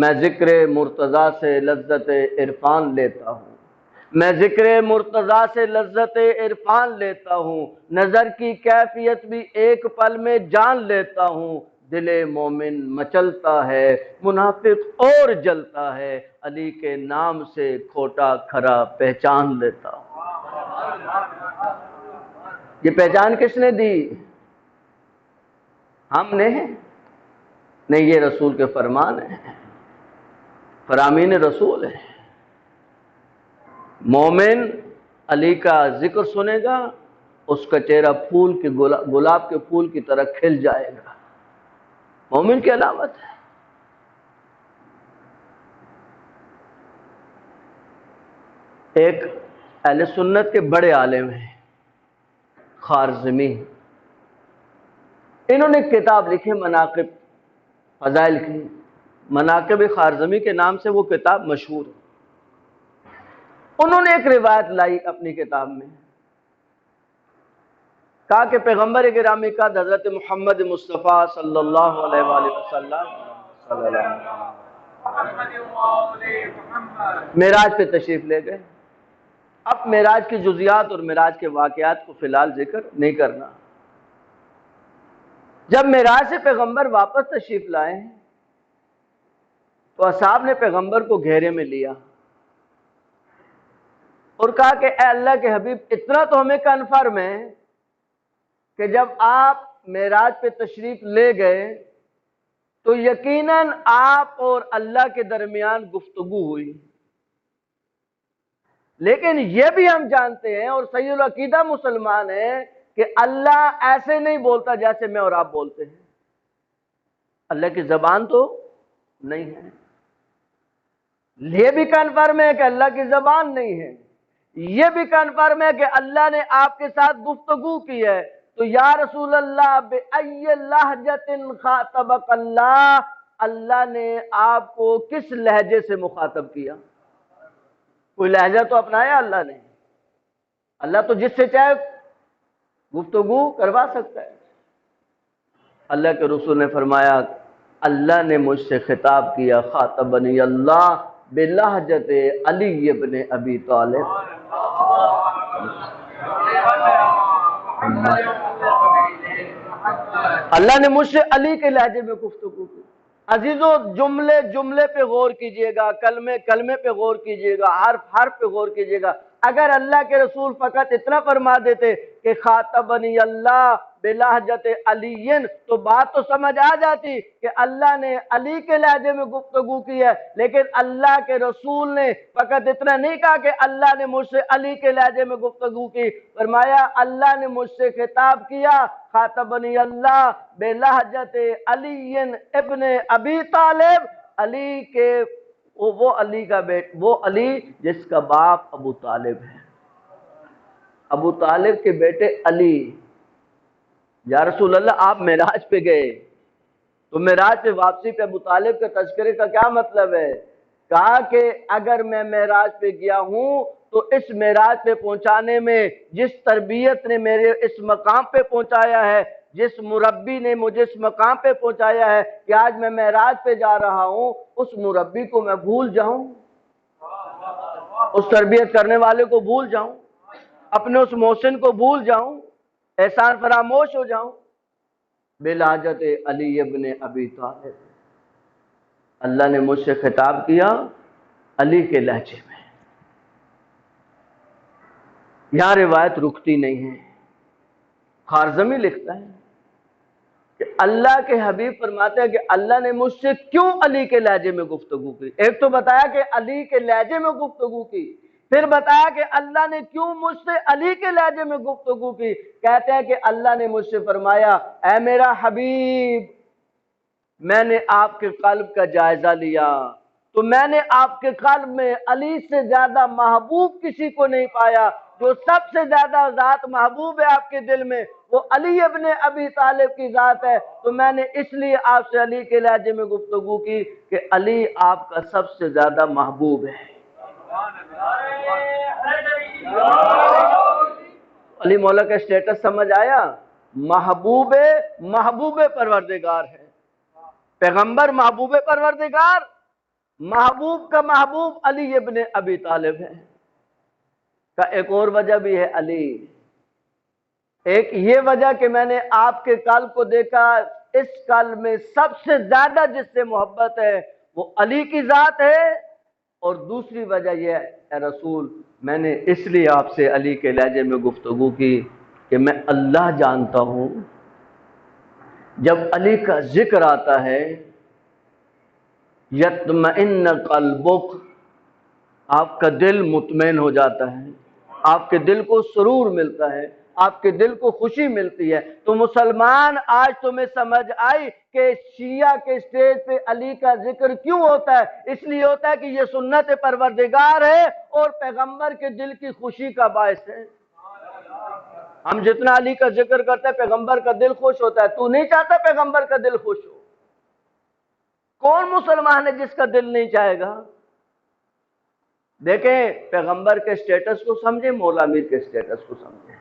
میں ذکر مرتضیٰ سے لذت عرفان لیتا ہوں، میں ذکر مرتضیٰ سے لذت عرفان لیتا ہوں، نظر کی کیفیت بھی ایک پل میں جان لیتا ہوں، دل مومن مچلتا ہے منافق اور جلتا ہے، علی کے نام سے کھوٹا کھرا پہچان لیتا ہوں۔ یہ پہچان کس نے دی؟ ہم نے؟ نہیں، یہ رسول کے فرمان ہیں، فرامین رسول ہے۔ مومن علی کا ذکر سنے گا، اس کا چہرہ پھول کے گلاب کے پھول کی طرح کھل جائے گا، مومن کی علامت ہے۔ ایک اہل سنت کے بڑے عالم ہیں خارزمی، انہوں نے کتاب لکھی مناقب فضائل کی، مناقب خارزمی کے نام سے وہ کتاب مشہور ہے۔ انہوں نے ایک روایت لائی اپنی کتاب میں، کہا کہ پیغمبر گرامی کا حضرت محمد مصطفیٰ صلی اللہ علیہ وآلہ وسلم معراج پہ تشریف لے گئے۔ اب معراج کی جزیات اور معراج کے واقعات کو فی الحال ذکر نہیں کرنا۔ جب معراج سے پیغمبر واپس تشریف لائے تو اصحاب نے پیغمبر کو گھیرے میں لیا اور کہا کہ اے اللہ کے حبیب، اتنا تو ہمیں کنفرم ہے کہ جب آپ معراج پہ تشریف لے گئے تو یقیناً آپ اور اللہ کے درمیان گفتگو ہوئی، لیکن یہ بھی ہم جانتے ہیں اور صحیح العقیدہ مسلمان ہیں کہ اللہ ایسے نہیں بولتا جیسے میں اور آپ بولتے ہیں، اللہ کی زبان تو نہیں ہے۔ یہ بھی کنفرم ہے کہ اللہ کی زبان نہیں ہے، یہ بھی کنفرم ہے کہ اللہ نے آپ کے ساتھ گفتگو کی ہے۔ تو یا رسول اللہ بِأَيِّ لَہْجَةٍ خَاطَبَكَ اللہ، اللہ نے آپ کو کس لہجے سے مخاطب کیا؟ کوئی لہجہ تو اپنایا اللہ نے؟ اللہ تو جس سے چاہے گفتگو کروا سکتا ہے۔ اللہ کے رسول نے فرمایا اللہ نے مجھ سے خطاب کیا، خاطبنی اللہ بلہجت علی ابن ابی طالب، اللہ نے مجھ سے علی کے لہجے میں گفتگو کی۔ عزیزو، جملے جملے پہ غور کیجئے گا، کلمے کلمے پہ غور کیجئے گا، حرف حرف پہ غور کیجئے گا۔ اگر اللہ کے رسول فقط اتنا فرما دیتے کہ خاطبنی اللہ بلہجت علی، تو بات تو سمجھ آ جاتی کہ اللہ نے علی کے لہجے میں گفتگو کی ہے، لیکن اللہ کے رسول نے فقط اتنا نہیں کہا کہ اللہ نے مجھ سے علی کے لہجے میں گفتگو کی، فرمایا اللہ نے مجھ سے خطاب کیا، خاطبنی اللہ بلہجت علی ابن ابی طالب، علی کے وہ علی کا وہ علی جس کا باپ ابو طالب ہے، ابو طالب کے بیٹے علی۔ یا رسول اللہ، آپ معراج پہ گئے تو معراج پہ واپسی پہ ابو طالب کے تذکرے کا کیا مطلب ہے؟ کہا کہ اگر میں معراج پہ گیا ہوں تو اس معراج پہ پہنچانے میں جس تربیت نے میرے اس مقام پہ پہنچایا ہے، جس مربی نے مجھے اس مقام پہ پہنچایا ہے کہ آج میں معراج پہ جا رہا ہوں، اس مربی کو میں بھول جاؤں، اس تربیت کرنے والے کو بھول جاؤں، اپنے اس محسن کو بھول جاؤں، احسان فراموش ہو جاؤں۔ بلہجت علی ابن ابی طالب، اللہ نے مجھ سے خطاب کیا علی کے لہجے میں۔ یہاں روایت رکتی نہیں ہے، خارزمی لکھتا ہے کہ اللہ کے حبیب فرماتے ہیں کہ اللہ نے مجھ سے کیوں علی کے لہجے میں گفتگو کی۔ ایک تو بتایا کہ علی کے لہجے میں گفتگو کی، پھر بتایا کہ اللہ نے کیوں مجھ سے علی کے لہجے میں گفتگو کی۔ کہتے ہیں کہ اللہ نے مجھ سے فرمایا اے میرا حبیب، میں نے آپ کے قلب کا جائزہ لیا تو میں نے آپ کے قلب میں علی سے زیادہ محبوب کسی کو نہیں پایا۔ جو سب سے زیادہ ذات محبوب ہے آپ کے دل میں وہ علی ابن ابی طالب کی ذات ہے، تو میں نے اس لیے آپ سے علی کے لہجے میں گفتگو کی کہ علی آپ کا سب سے زیادہ محبوب ہے۔ علی مولا کا اسٹیٹس سمجھ آیا؟ محبوب پروردگار ہے، پیغمبر محبوب پروردگار، محبوب کا محبوب علی ابن ابی طالب ہے۔ کا ایک اور وجہ بھی ہے علی، ایک یہ وجہ کہ میں نے آپ کے قلب کو دیکھا، اس قلب میں سب سے زیادہ جس سے محبت ہے وہ علی کی ذات ہے، اور دوسری وجہ یہ ہے اے رسول میں نے اس لیے آپ سے علی کے لہجے میں گفتگو کی کہ میں اللہ جانتا ہوں جب علی کا ذکر آتا ہے یطمئن قلبک، آپ کا دل مطمئن ہو جاتا ہے، آپ کے دل کو سرور ملتا ہے، آپ کے دل کو خوشی ملتی ہے۔ تو مسلمان آج تمہیں سمجھ آئی کہ شیعہ کے سٹیج پہ علی کا ذکر کیوں ہوتا ہے؟ اس لیے ہوتا ہے کہ یہ سنت پروردگار ہے اور پیغمبر کے دل کی خوشی کا باعث ہے۔ ہم جتنا علی کا ذکر کرتے ہیں پیغمبر کا دل خوش ہوتا ہے، تو نہیں چاہتا پیغمبر کا دل خوش ہو؟ کون مسلمان ہے جس کا دل نہیں چاہے گا؟ دیکھیں پیغمبر کے سٹیٹس کو سمجھیں، مولا میر کے سٹیٹس کو سمجھیں۔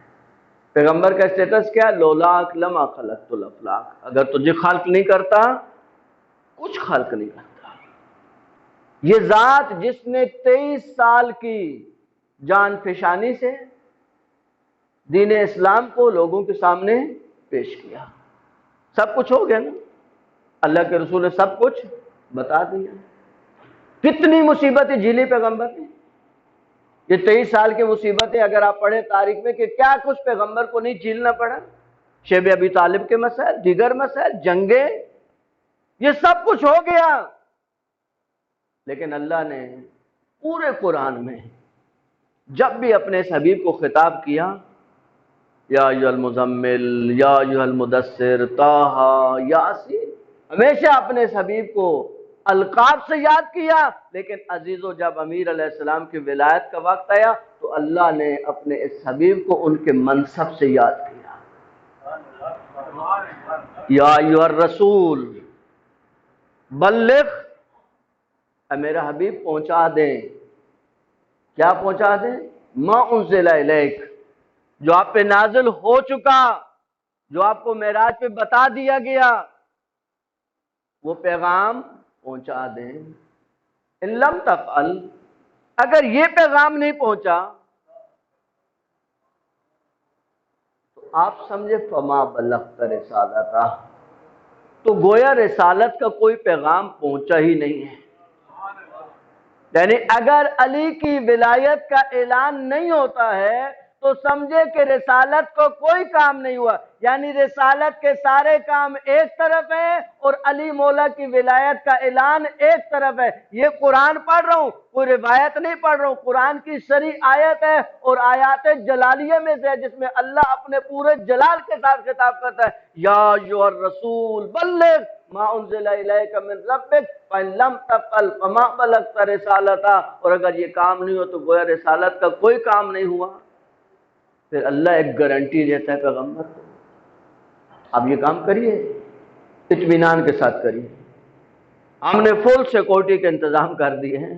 پیغمبر کا سٹیٹس کیا؟ لولاک لما خلقت الافلاک، اگر تجھے خلق نہیں کرتا کچھ خلق نہیں کرتا۔ یہ ذات جس نے 23 سال کی جان فشانی سے دین اسلام کو لوگوں کے سامنے پیش کیا، سب کچھ ہو گیا نا، اللہ کے رسول نے سب کچھ بتا دیا۔ کتنی مصیبتیں جھیلی پیغمبر نے، یہ 23 سال کی مصیبتیں اگر آپ پڑھیں تاریخ میں کہ کیا کچھ پیغمبر کو نہیں جھیلنا پڑا، شیب ابی طالب کے مسائل، دیگر مسائل، جنگیں، یہ سب کچھ ہو گیا، لیکن اللہ نے پورے قرآن میں جب بھی اپنے اس حبیب کو خطاب کیا یا ایھا المزمل، یا ایھا المدثر، طٰہٰ، یاسین، ہمیشہ اپنے اس حبیب کو القاب سے یاد کیا، لیکن عزیزو جب امیر علیہ السلام کی ولایت کا وقت آیا تو اللہ نے اپنے اس حبیب کو ان کے منصب سے یاد کیا۔ یا ایھا الرسول بلغ، اے میرا حبیب پہنچا دیں، کیا پہنچا دیں؟ ما انزل الیک، جو آپ پہ نازل ہو چکا، جو آپ کو معراج پہ بتا دیا گیا، وہ پیغام پہنچا دیں۔ ان لم تفعل، اگر یہ پیغام نہیں پہنچا تو آپ سمجھے فما بلغت رسالتہ، تو گویا رسالت کا کوئی پیغام پہنچا ہی نہیں ہے۔ یعنی اگر علی کی ولایت کا اعلان نہیں ہوتا ہے تو سمجھے کہ رسالت کو کوئی کام نہیں ہوا، یعنی رسالت کے سارے کام ایک طرف ہیں اور علی مولا کی ولایت کا اعلان ایک طرف ہے۔ یہ قرآن پڑھ رہا ہوں، کوئی روایت نہیں پڑھ رہا ہوں، قرآن کی صریح آیت ہے اور آیات جلالیہ میں سے ہے جس میں اللہ اپنے پورے جلال کے ساتھ خطاب کرتا ہے، یا ایھا الرسول بلغ ما انزل الیک من ربک فإن لم تفعل فما بلغت رسالتہ، اور اگر یہ کام نہیں ہو تو گویا رسالت کا کوئی کام نہیں ہوا۔ پھر اللہ ایک گارنٹی دیتا ہے پیغمبر کو، آپ یہ کام کریے، اطمینان کے ساتھ کریے، ہم نے فل سیکورٹی کے انتظام کر دیے ہیں۔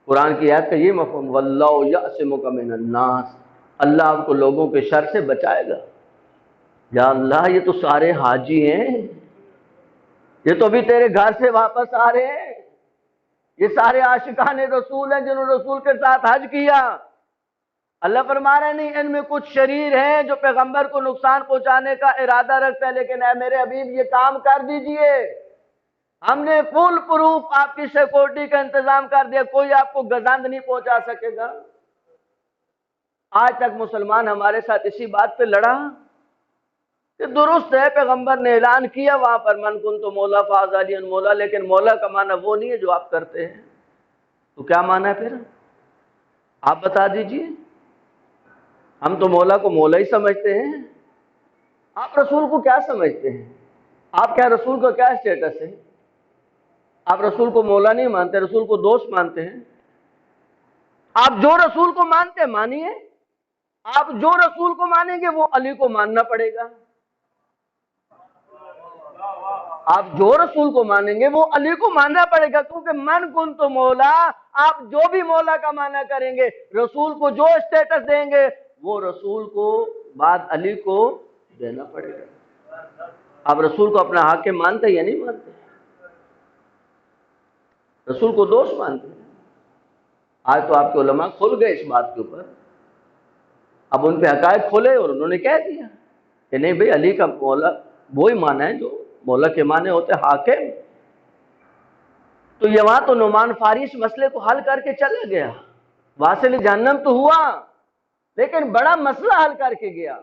قرآن کی آیت کا یہ مفہوم، واللہ یعصمک من الناس، اللہ آپ کو لوگوں کے شر سے بچائے گا۔ یا اللہ یہ تو سارے حاجی ہیں، یہ تو ابھی تیرے گھر سے واپس آ رہے ہیں، یہ سارے عاشقان رسول ہیں جنہوں نے رسول کے ساتھ حج کیا۔ اللہ فرما رہے نہیں، ان میں کچھ شریر ہیں جو پیغمبر کو نقصان پہنچانے کا ارادہ رکھتے ہیں، لیکن اے میرے حبیب یہ کام کر دیجئے، ہم نے فل پروف آپ کی سیکورٹی کا انتظام کر دیا، کوئی آپ کو گزند نہیں پہنچا سکے گا۔ آج تک مسلمان ہمارے ساتھ اسی بات پہ لڑا کہ درست ہے پیغمبر نے اعلان کیا وہاں پر من کنت مولا فاز علی مولا، لیکن مولا کا معنی وہ نہیں ہے جو آپ کرتے ہیں، تو کیا معنی ہے پھر؟ آپ بتا دیجئے، ہم تو مولا کو مولا ہی سمجھتے ہیں، آپ رسول کو کیا سمجھتے ہیں؟ آپ کیا رسول کا کیا اسٹیٹس ہے؟ آپ رسول کو مولا نہیں مانتے، رسول کو دوست مانتے ہیں۔ آپ جو رسول کو مانتے ہیں مانیے، آپ جو رسول کو مانیں گے وہ علی کو ماننا پڑے گا، آپ جو رسول کو مانیں گے وہ علی کو ماننا پڑے گا، کیونکہ من کنت مولا، آپ جو بھی مولا کا معنی کریں گے، رسول کو جو اسٹیٹس دیں گے وہ رسول کو بعد علی کو دینا پڑے گا۔ آپ رسول کو اپنا حاکم مانتے یا نہیں مانتے؟ رسول کو دوست مانتے ہیں۔ آج تو آپ کے علماء کھل گئے اس بات کے اوپر، اب ان پہ حقائق کھولے اور انہوں نے کہہ دیا کہ نہیں بھئی علی کا مولا وہی معنی ہے جو مولا کے معنی ہوتے ہیں حاکم۔ تو یہاں تو نعمان فاری اس مسئلے کو حل کر کے چلا گیا، واصل جہنم تو ہوا لیکن بڑا مسئلہ حل کر کے گیا۔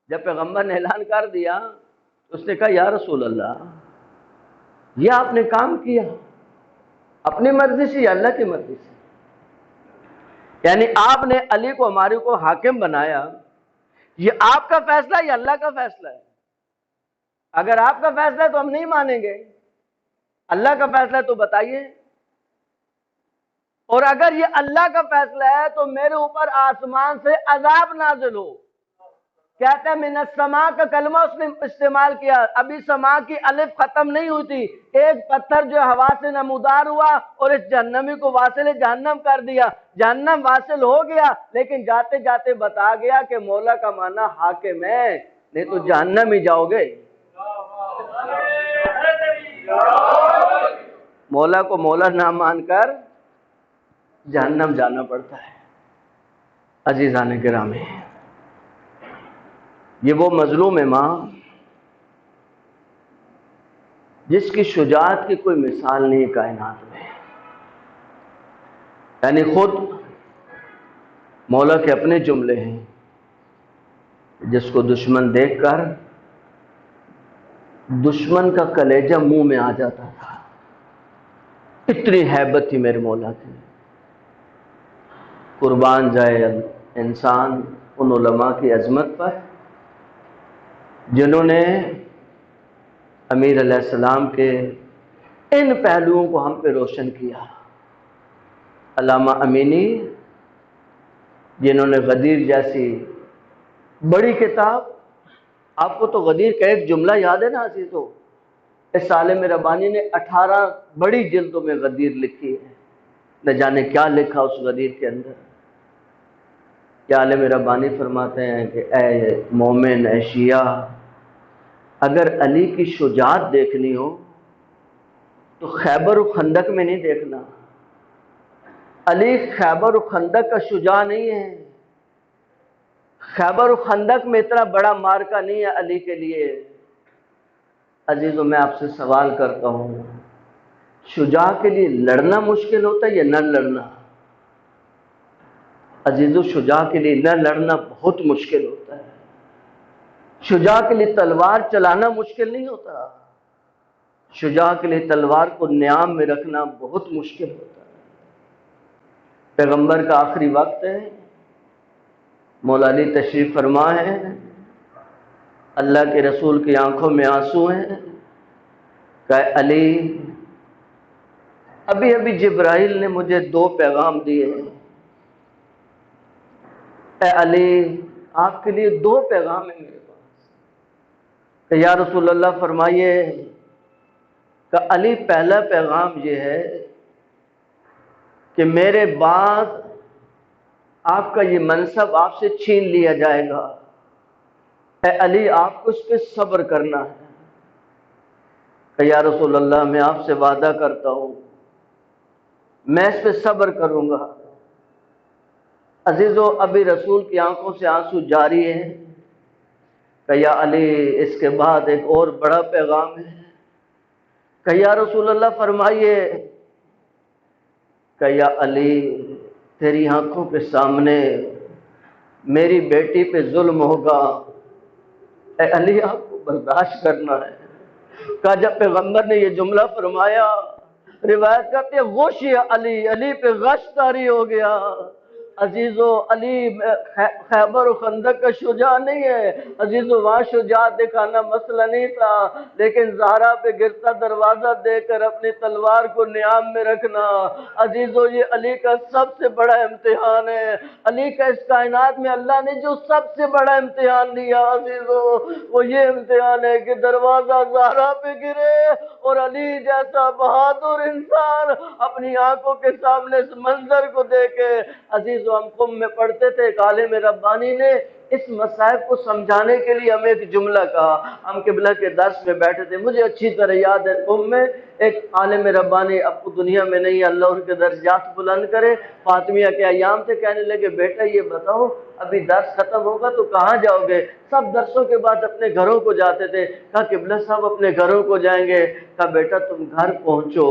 جب پیغمبر نے اعلان کر دیا اس نے کہا یا رسول اللہ یہ آپ نے کام کیا اپنی مرضی سے یا اللہ کی مرضی سے؟ یعنی آپ نے علی کو ہمارے کو حاکم بنایا، یہ آپ کا فیصلہ ہے یا اللہ کا فیصلہ ہے؟ اگر آپ کا فیصلہ ہے تو ہم نہیں مانیں گے، اللہ کا فیصلہ ہے تو بتائیے۔ اور اگر یہ اللہ کا فیصلہ ہے تو میرے اوپر آسمان سے عذاب نازل ہو۔ کہتے ہیں من السماء کا کلمہ اس نے استعمال کیا، ابھی سما کی الف ختم نہیں ہوئی تھی، ایک پتھر جو ہوا سے نمودار ہوا اور اس جہنمی کو واصل جہنم کر دیا۔ جہنم واصل ہو گیا لیکن جاتے جاتے بتا گیا کہ مولا کا معنی حاکم ہے، نہیں تو جہنم ہی جاؤ گے۔ مولا کو مولا نہ مان کر جہنم جانا پڑتا ہے۔ عزیزان گرامی، یہ وہ مظلوم امام جس کی شجاعت کی کوئی مثال نہیں کائنات میں، یعنی خود مولا کے اپنے جملے ہیں، جس کو دشمن دیکھ کر دشمن کا کلیجہ منہ میں آ جاتا تھا، اتنی ہیبت تھی میرے مولا کی۔ قربان جائے انسان ان علماء کی عظمت پر جنہوں نے امیر علیہ السلام کے ان پہلوؤں کو ہم پہ روشن کیا۔ علامہ امینی جنہوں نے غدیر جیسی بڑی کتاب، آپ کو تو غدیر کا ایک جملہ یاد ہے نا عزیزو، اس عالم ربانی نے 18 بڑی جلدوں میں غدیر لکھی ہے، نہ جانے کیا لکھا اس غدیر کے اندر۔ کیا عالم ربانی فرماتے ہیں کہ اے مومن، اے شیعہ، اگر علی کی شجاعت دیکھنی ہو تو خیبر و خندق میں نہیں دیکھنا۔ علی خیبر و خندق کا شجاع نہیں ہے، خیبر و خندق میں اتنا بڑا مارکا نہیں ہے علی کے لیے۔ عزیزو میں آپ سے سوال کرتا ہوں، شجاع کے لیے لڑنا مشکل ہوتا ہے یا نہ لڑنا؟ عزیزو شجاع کے لیے نہ لڑنا بہت مشکل ہوتا ہے۔ شجاع کے لیے تلوار چلانا مشکل نہیں ہوتا، شجاع کے لیے تلوار کو نیام میں رکھنا بہت مشکل ہوتا ہے۔ پیغمبر کا آخری وقت ہے، مولا علی تشریف فرما ہے، اللہ کے رسول کی آنکھوں میں آنسو ہیں کہ علی ابھی ابھی جبرائیل نے مجھے 2 پیغام دیے ہیں، اے علی آپ کے لیے 2 پیغام ہیں میرے پاس۔ کہ یا رسول اللہ فرمائیے کہ علی پہلا پیغام یہ ہے کہ میرے بعد آپ کا یہ منصب آپ سے چھین لیا جائے گا، اے علی آپ کو اس پہ صبر کرنا ہے۔ کہ یا رسول اللہ میں آپ سے وعدہ کرتا ہوں میں اس پہ صبر کروں گا۔ عزیزو ابھی رسول کی آنکھوں سے آنسو جاری ہیں کہ یا علی اس کے بعد ایک اور بڑا پیغام ہے۔ کہ یا رسول اللہ فرمائیے کہ یا علی تیری آنکھوں کے سامنے میری بیٹی پہ ظلم ہوگا، اے علی آپ کو برداشت کرنا ہے۔ کہ جب پیغمبر نے یہ جملہ فرمایا، روایت کرتے ہیں غشی علی، علی پہ غش طاری ہو گیا۔ عزیزو علی خیبر و خندق کا شجاع نہیں ہے، عزیزو وہاں شجاعت دکھانا مسئلہ نہیں تھا، لیکن زہرا پہ گرتا دروازہ دیکھ کر اپنی تلوار کو نیام میں رکھنا، عزیزو یہ علی کا سب سے بڑا امتحان ہے۔ علی کا اس کائنات میں اللہ نے جو سب سے بڑا امتحان دیا عزیزو وہ یہ امتحان ہے کہ دروازہ زہرا پہ گرے اور علی جیسا بہادر انسان اپنی آنکھوں کے سامنے اس منظر کو دیکھے۔ عزیزو ہم قم میں پڑھتے تھے، ایک عالم ربانی نے اس مسائب کو سمجھانے کے لیے ہمیں ایک جملہ کہا. ہم قبلہ کے درس میں بیٹھے تھے، مجھے اچھی طرح یاد ہے. میں ایک عالم ربانی اب تو دنیا میں نہیں، اللہ ان کے درجات بلند کرے، فاطمیہ کے ایام سے کہنے لگے بیٹا یہ بتاؤ ابھی درس ختم ہوگا تو کہاں جاؤ گے؟ سب درسوں کے بعد اپنے گھروں کو جاتے تھے. کہا قبلہ صاحب اپنے گھروں کو جائیں گے. کہا بیٹا تم گھر پہنچو،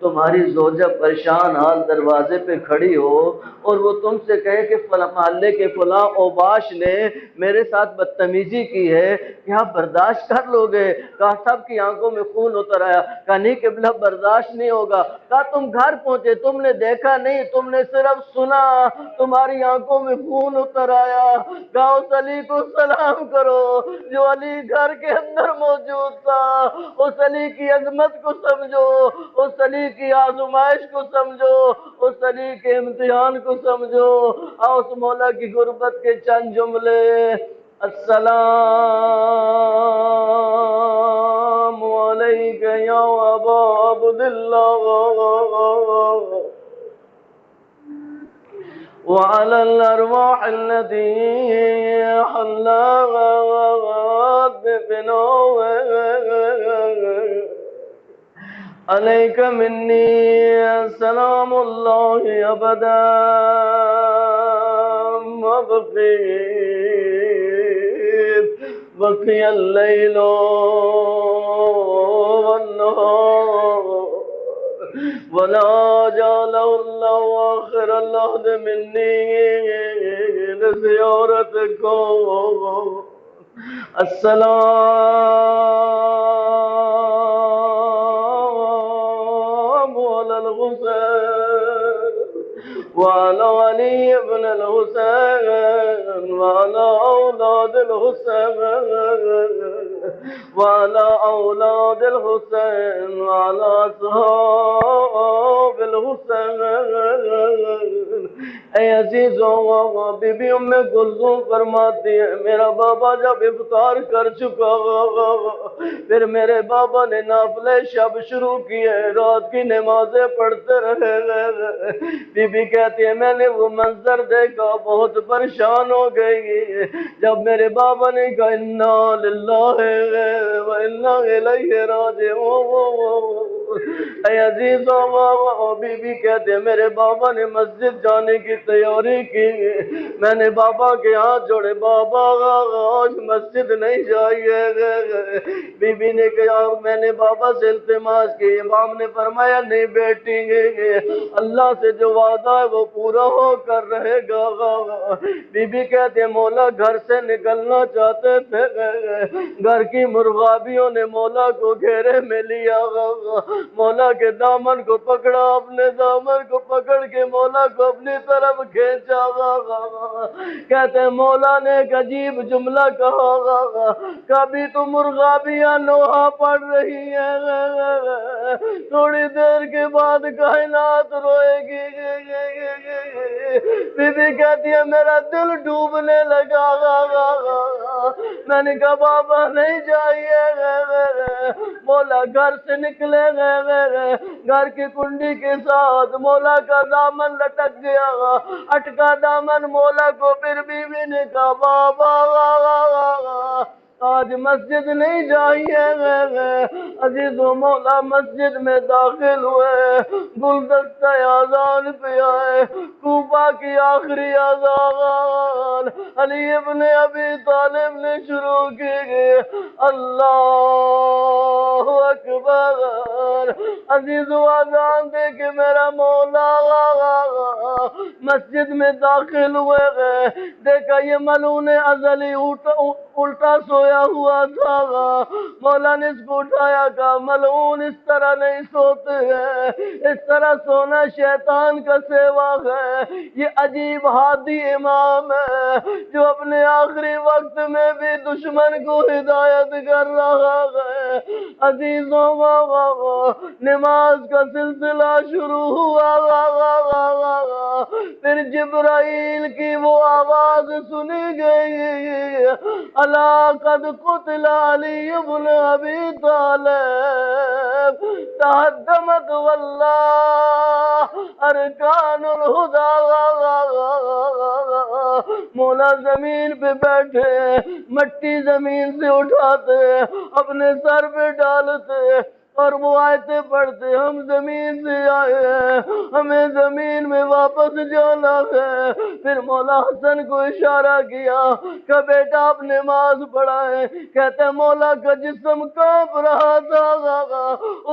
تمہاری زوجہ پریشان حال دروازے پہ کھڑی ہو اور وہ تم سے کہے کہ فلاں محلے کے فلاں اوباش نے میرے ساتھ بدتمیزی کی ہے، کیا برداشت کر لو گے؟ کہا سب کی آنکھوں میں خون اتر آیا. کہا نہیں قبلہ برداشت نہیں ہوگا. کہا تم گھر پہنچے، تم نے دیکھا نہیں، تم نے صرف سنا، تمہاری آنکھوں میں خون اتر آیا. کہا اس علی کو سلام کرو جو علی گھر کے اندر موجود تھا. اس علی کی عظمت کو سمجھو، اس علی کی آزمائش کو سمجھو، اس علی کے امتحان کو سمجھو. اس مولا کی غربت کے چند جملے: السلام علیک یا ابا عبداللہ وعلى الأرواح التي حلت بنوم عليك مني سلام الله أبدا بقي الليل والنهار ولا جعله الله آخر العهد مني لزيارتكم. السلام على الحسين وعلى علي بن الحسين وعلى أولاد الحسين وعلى أولاد الحسين وعلى أصحاب الحسين. اے عزیزوں، بی بی ام کلثوم فرماتی ہے میرا بابا جب افطار کر چکا پھر میرے بابا نے نافلہ شب شروع کیے، رات کی نمازیں پڑھتے رہے. بی بی کہتی ہے میں نے وہ منظر دیکھا، بہت پریشان ہو گئی. جب میرے بابا نے کہا انا للہ و انا الیہ راجعون، اے عزیزوں، بی بی کہتے ہیں میرے بابا نے مسجد جانے کی تیاری کی. میں نے بابا کے ہاتھ جوڑے، بابا آج مسجد نہیں جائیے. بی بی نے کہا میں نے بابا سے التماس کی، امام نے فرمایا نہیں بیٹی، اللہ سے جو وعدہ ہے وہ پورا ہو کر رہے گا. بی بی کہتے ہیں مولا گھر سے نکلنا چاہتے تھے، گھر کی مرغابیوں نے مولا کو گھیرے میں لیا، مولا کے دامن کو پکڑا، اپنے دامن کو پکڑ کے مولا کو اپنی طرف کھینچا. کہتے ہیں مولا نے ایک عجیب جملہ کہا، کبھی تو مرغابیاں لوہا پڑ رہی ہیں، تھوڑی دیر کے بعد کائنات روئے گی. بی بی کہتی ہے میرا دل ڈوبنے لگا. میں نے کہا بابا نہیں جائیے. مولا گھر سے نکلے گئے، گھر کی کنڈی کے ساتھ مولا کا دامن لٹک گیا، اٹکا دامن مولا کو. پھر بیوی نے کہا بابا آج مسجد نہیں جائیے. عزیزو مولا مسجد میں داخل ہوئے، گلدستہ اذان پہ آئے، کوفہ کی آخری اذان علی ابن ابی طالب نے شروع کی. اللہ اکبر. عزیزو اذان دے کے میرا مولا مسجد میں داخل ہوئے، دیکھا یہ ملعون ازلی الٹا سویا ہوا تھا. مولا نے اس کو اٹھایا، کہا ملعون اس طرح نہیں سوتے ہیں، اس طرح سونا شیطان کا سیوا ہے. یہ عجیب ہادی امام ہے جو اپنے آخری وقت میں بھی دشمن کو ہدایت کر رہا ہے. عزیزوں نماز کا سلسلہ شروع ہوا، پھر جبرائیل کی وہ آواز سنی گئی، الا قد قتل علی بن ابی طالب تہدمت واللہ ارکان الہدی. مولا زمین پہ بیٹھے مٹی زمین سے اٹھاتے اپنے سر پہ ڈالتے اور وہ آیتیں پڑھتے ہم زمین سے آئے ہیں ہمیں زمین میں واپس جانا ہے. پھر مولا حسن کو اشارہ کیا کہ بیٹا آپ نماز پڑھائے. کہتے مولا کا جسم کانپ رہا تھا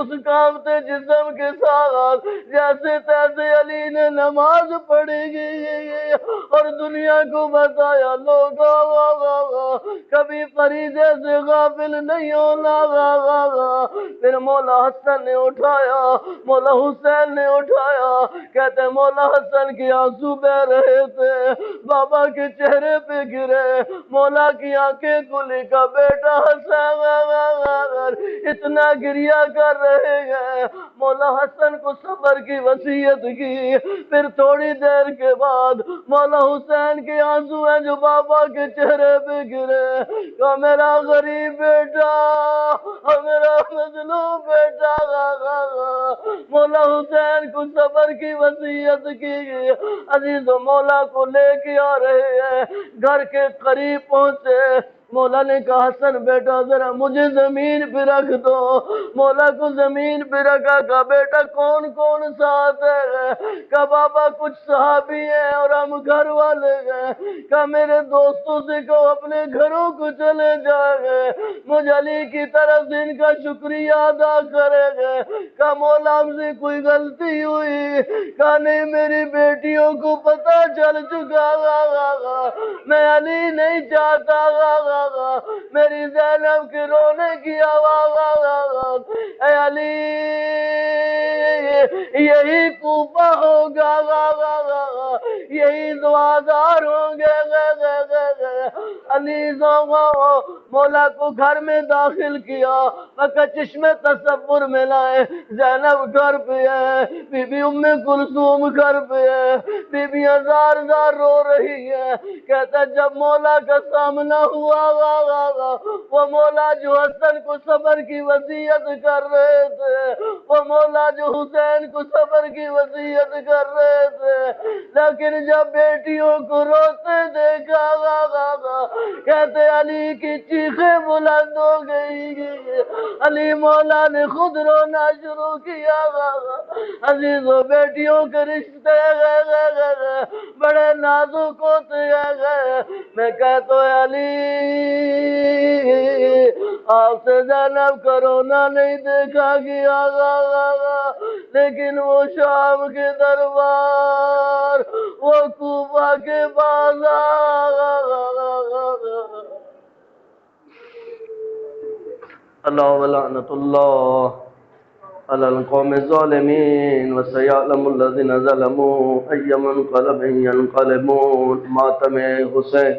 اس کانپتے جسم کے ساتھ جیسے تیسے علی نے نماز پڑھی گئی اور دنیا کو بتایا لوگوں کبھی فریضے سے غافل نہیں ہونا. پھر مولا حسن نے اٹھایا مولا حسین نے اٹھایا. کہتے مولا حسن کی آنسو بہ رہے تھے بابا کے چہرے پہ گرے مولا کی آنکھیں کھلی کا بیٹا حسن اتنا گریا کر رہے ہیں. مولا حسن کو صبر کی وصیت کی. پھر تھوڑی دیر کے بعد مولا حسین کے آنسو ہیں جو بابا کے چہرے پہ گرے کہ میرا غریب بیٹا میرا مظلوم بیٹا. مولا حسین کو صبر کی وصیت کی. عزیز و مولا کو لے کے آ رہے ہیں گھر کے قریب پہنچے. مولا نے کہا حسن بیٹا ذرا مجھے زمین پہ رکھ دو. مولا کو زمین پہ رکھا. کہا بیٹا کون کون ساتھ ہے؟ کہا بابا کچھ صحابی ہیں اور ہم گھر والے ہیں. کہا میرے دوستوں سے کہو اپنے گھروں کو چلے جائیں گے مجھ علی کی طرف سے ان کا شکریہ ادا کرے گے. کہا مولا ہم سے کوئی غلطی ہوئی؟ کہا نہیں میری بیٹیوں کو پتہ چل چکا میں علی نہیں چاہتا. میری زینب کے رونے کی آواز اے علی یہی کوفہ ہوگا یہی دوادار ہوں گے. علی مولا کو گھر میں داخل کیا. مکہ چشمے تصور میں لائے. زینب گھر پہ ہے بی بی ام کلثوم گھر پہ ہے. بی بی ہزار رو رہی ہے. کہتا جب مولا کا سامنا ہوا وہ مولا جو حسن کو صبر کی وصیت کر رہے تھے وہ مولا جو حسین کو صبر کی وصیت کر رہے تھے لیکن جب بیٹیوں کو روتے دیکھا کہتے علی کی چیخیں بلند ہو گئی. علی مولا نے خود رونا شروع کیا. عزیز و بیٹیوں کے رشتے بڑے نازک ہوتے گئے. میں کہتا ہوں علی آپ سے زینب کا رونا نہیں دیکھا گیا لیکن وہ شام کے دربار وہ کوفہ کے بازار اللہ ولعنت اللہ على القوم الظالمين وسيعلم الذين ظلموا أي منقلب ينقلبون. ماتم حسین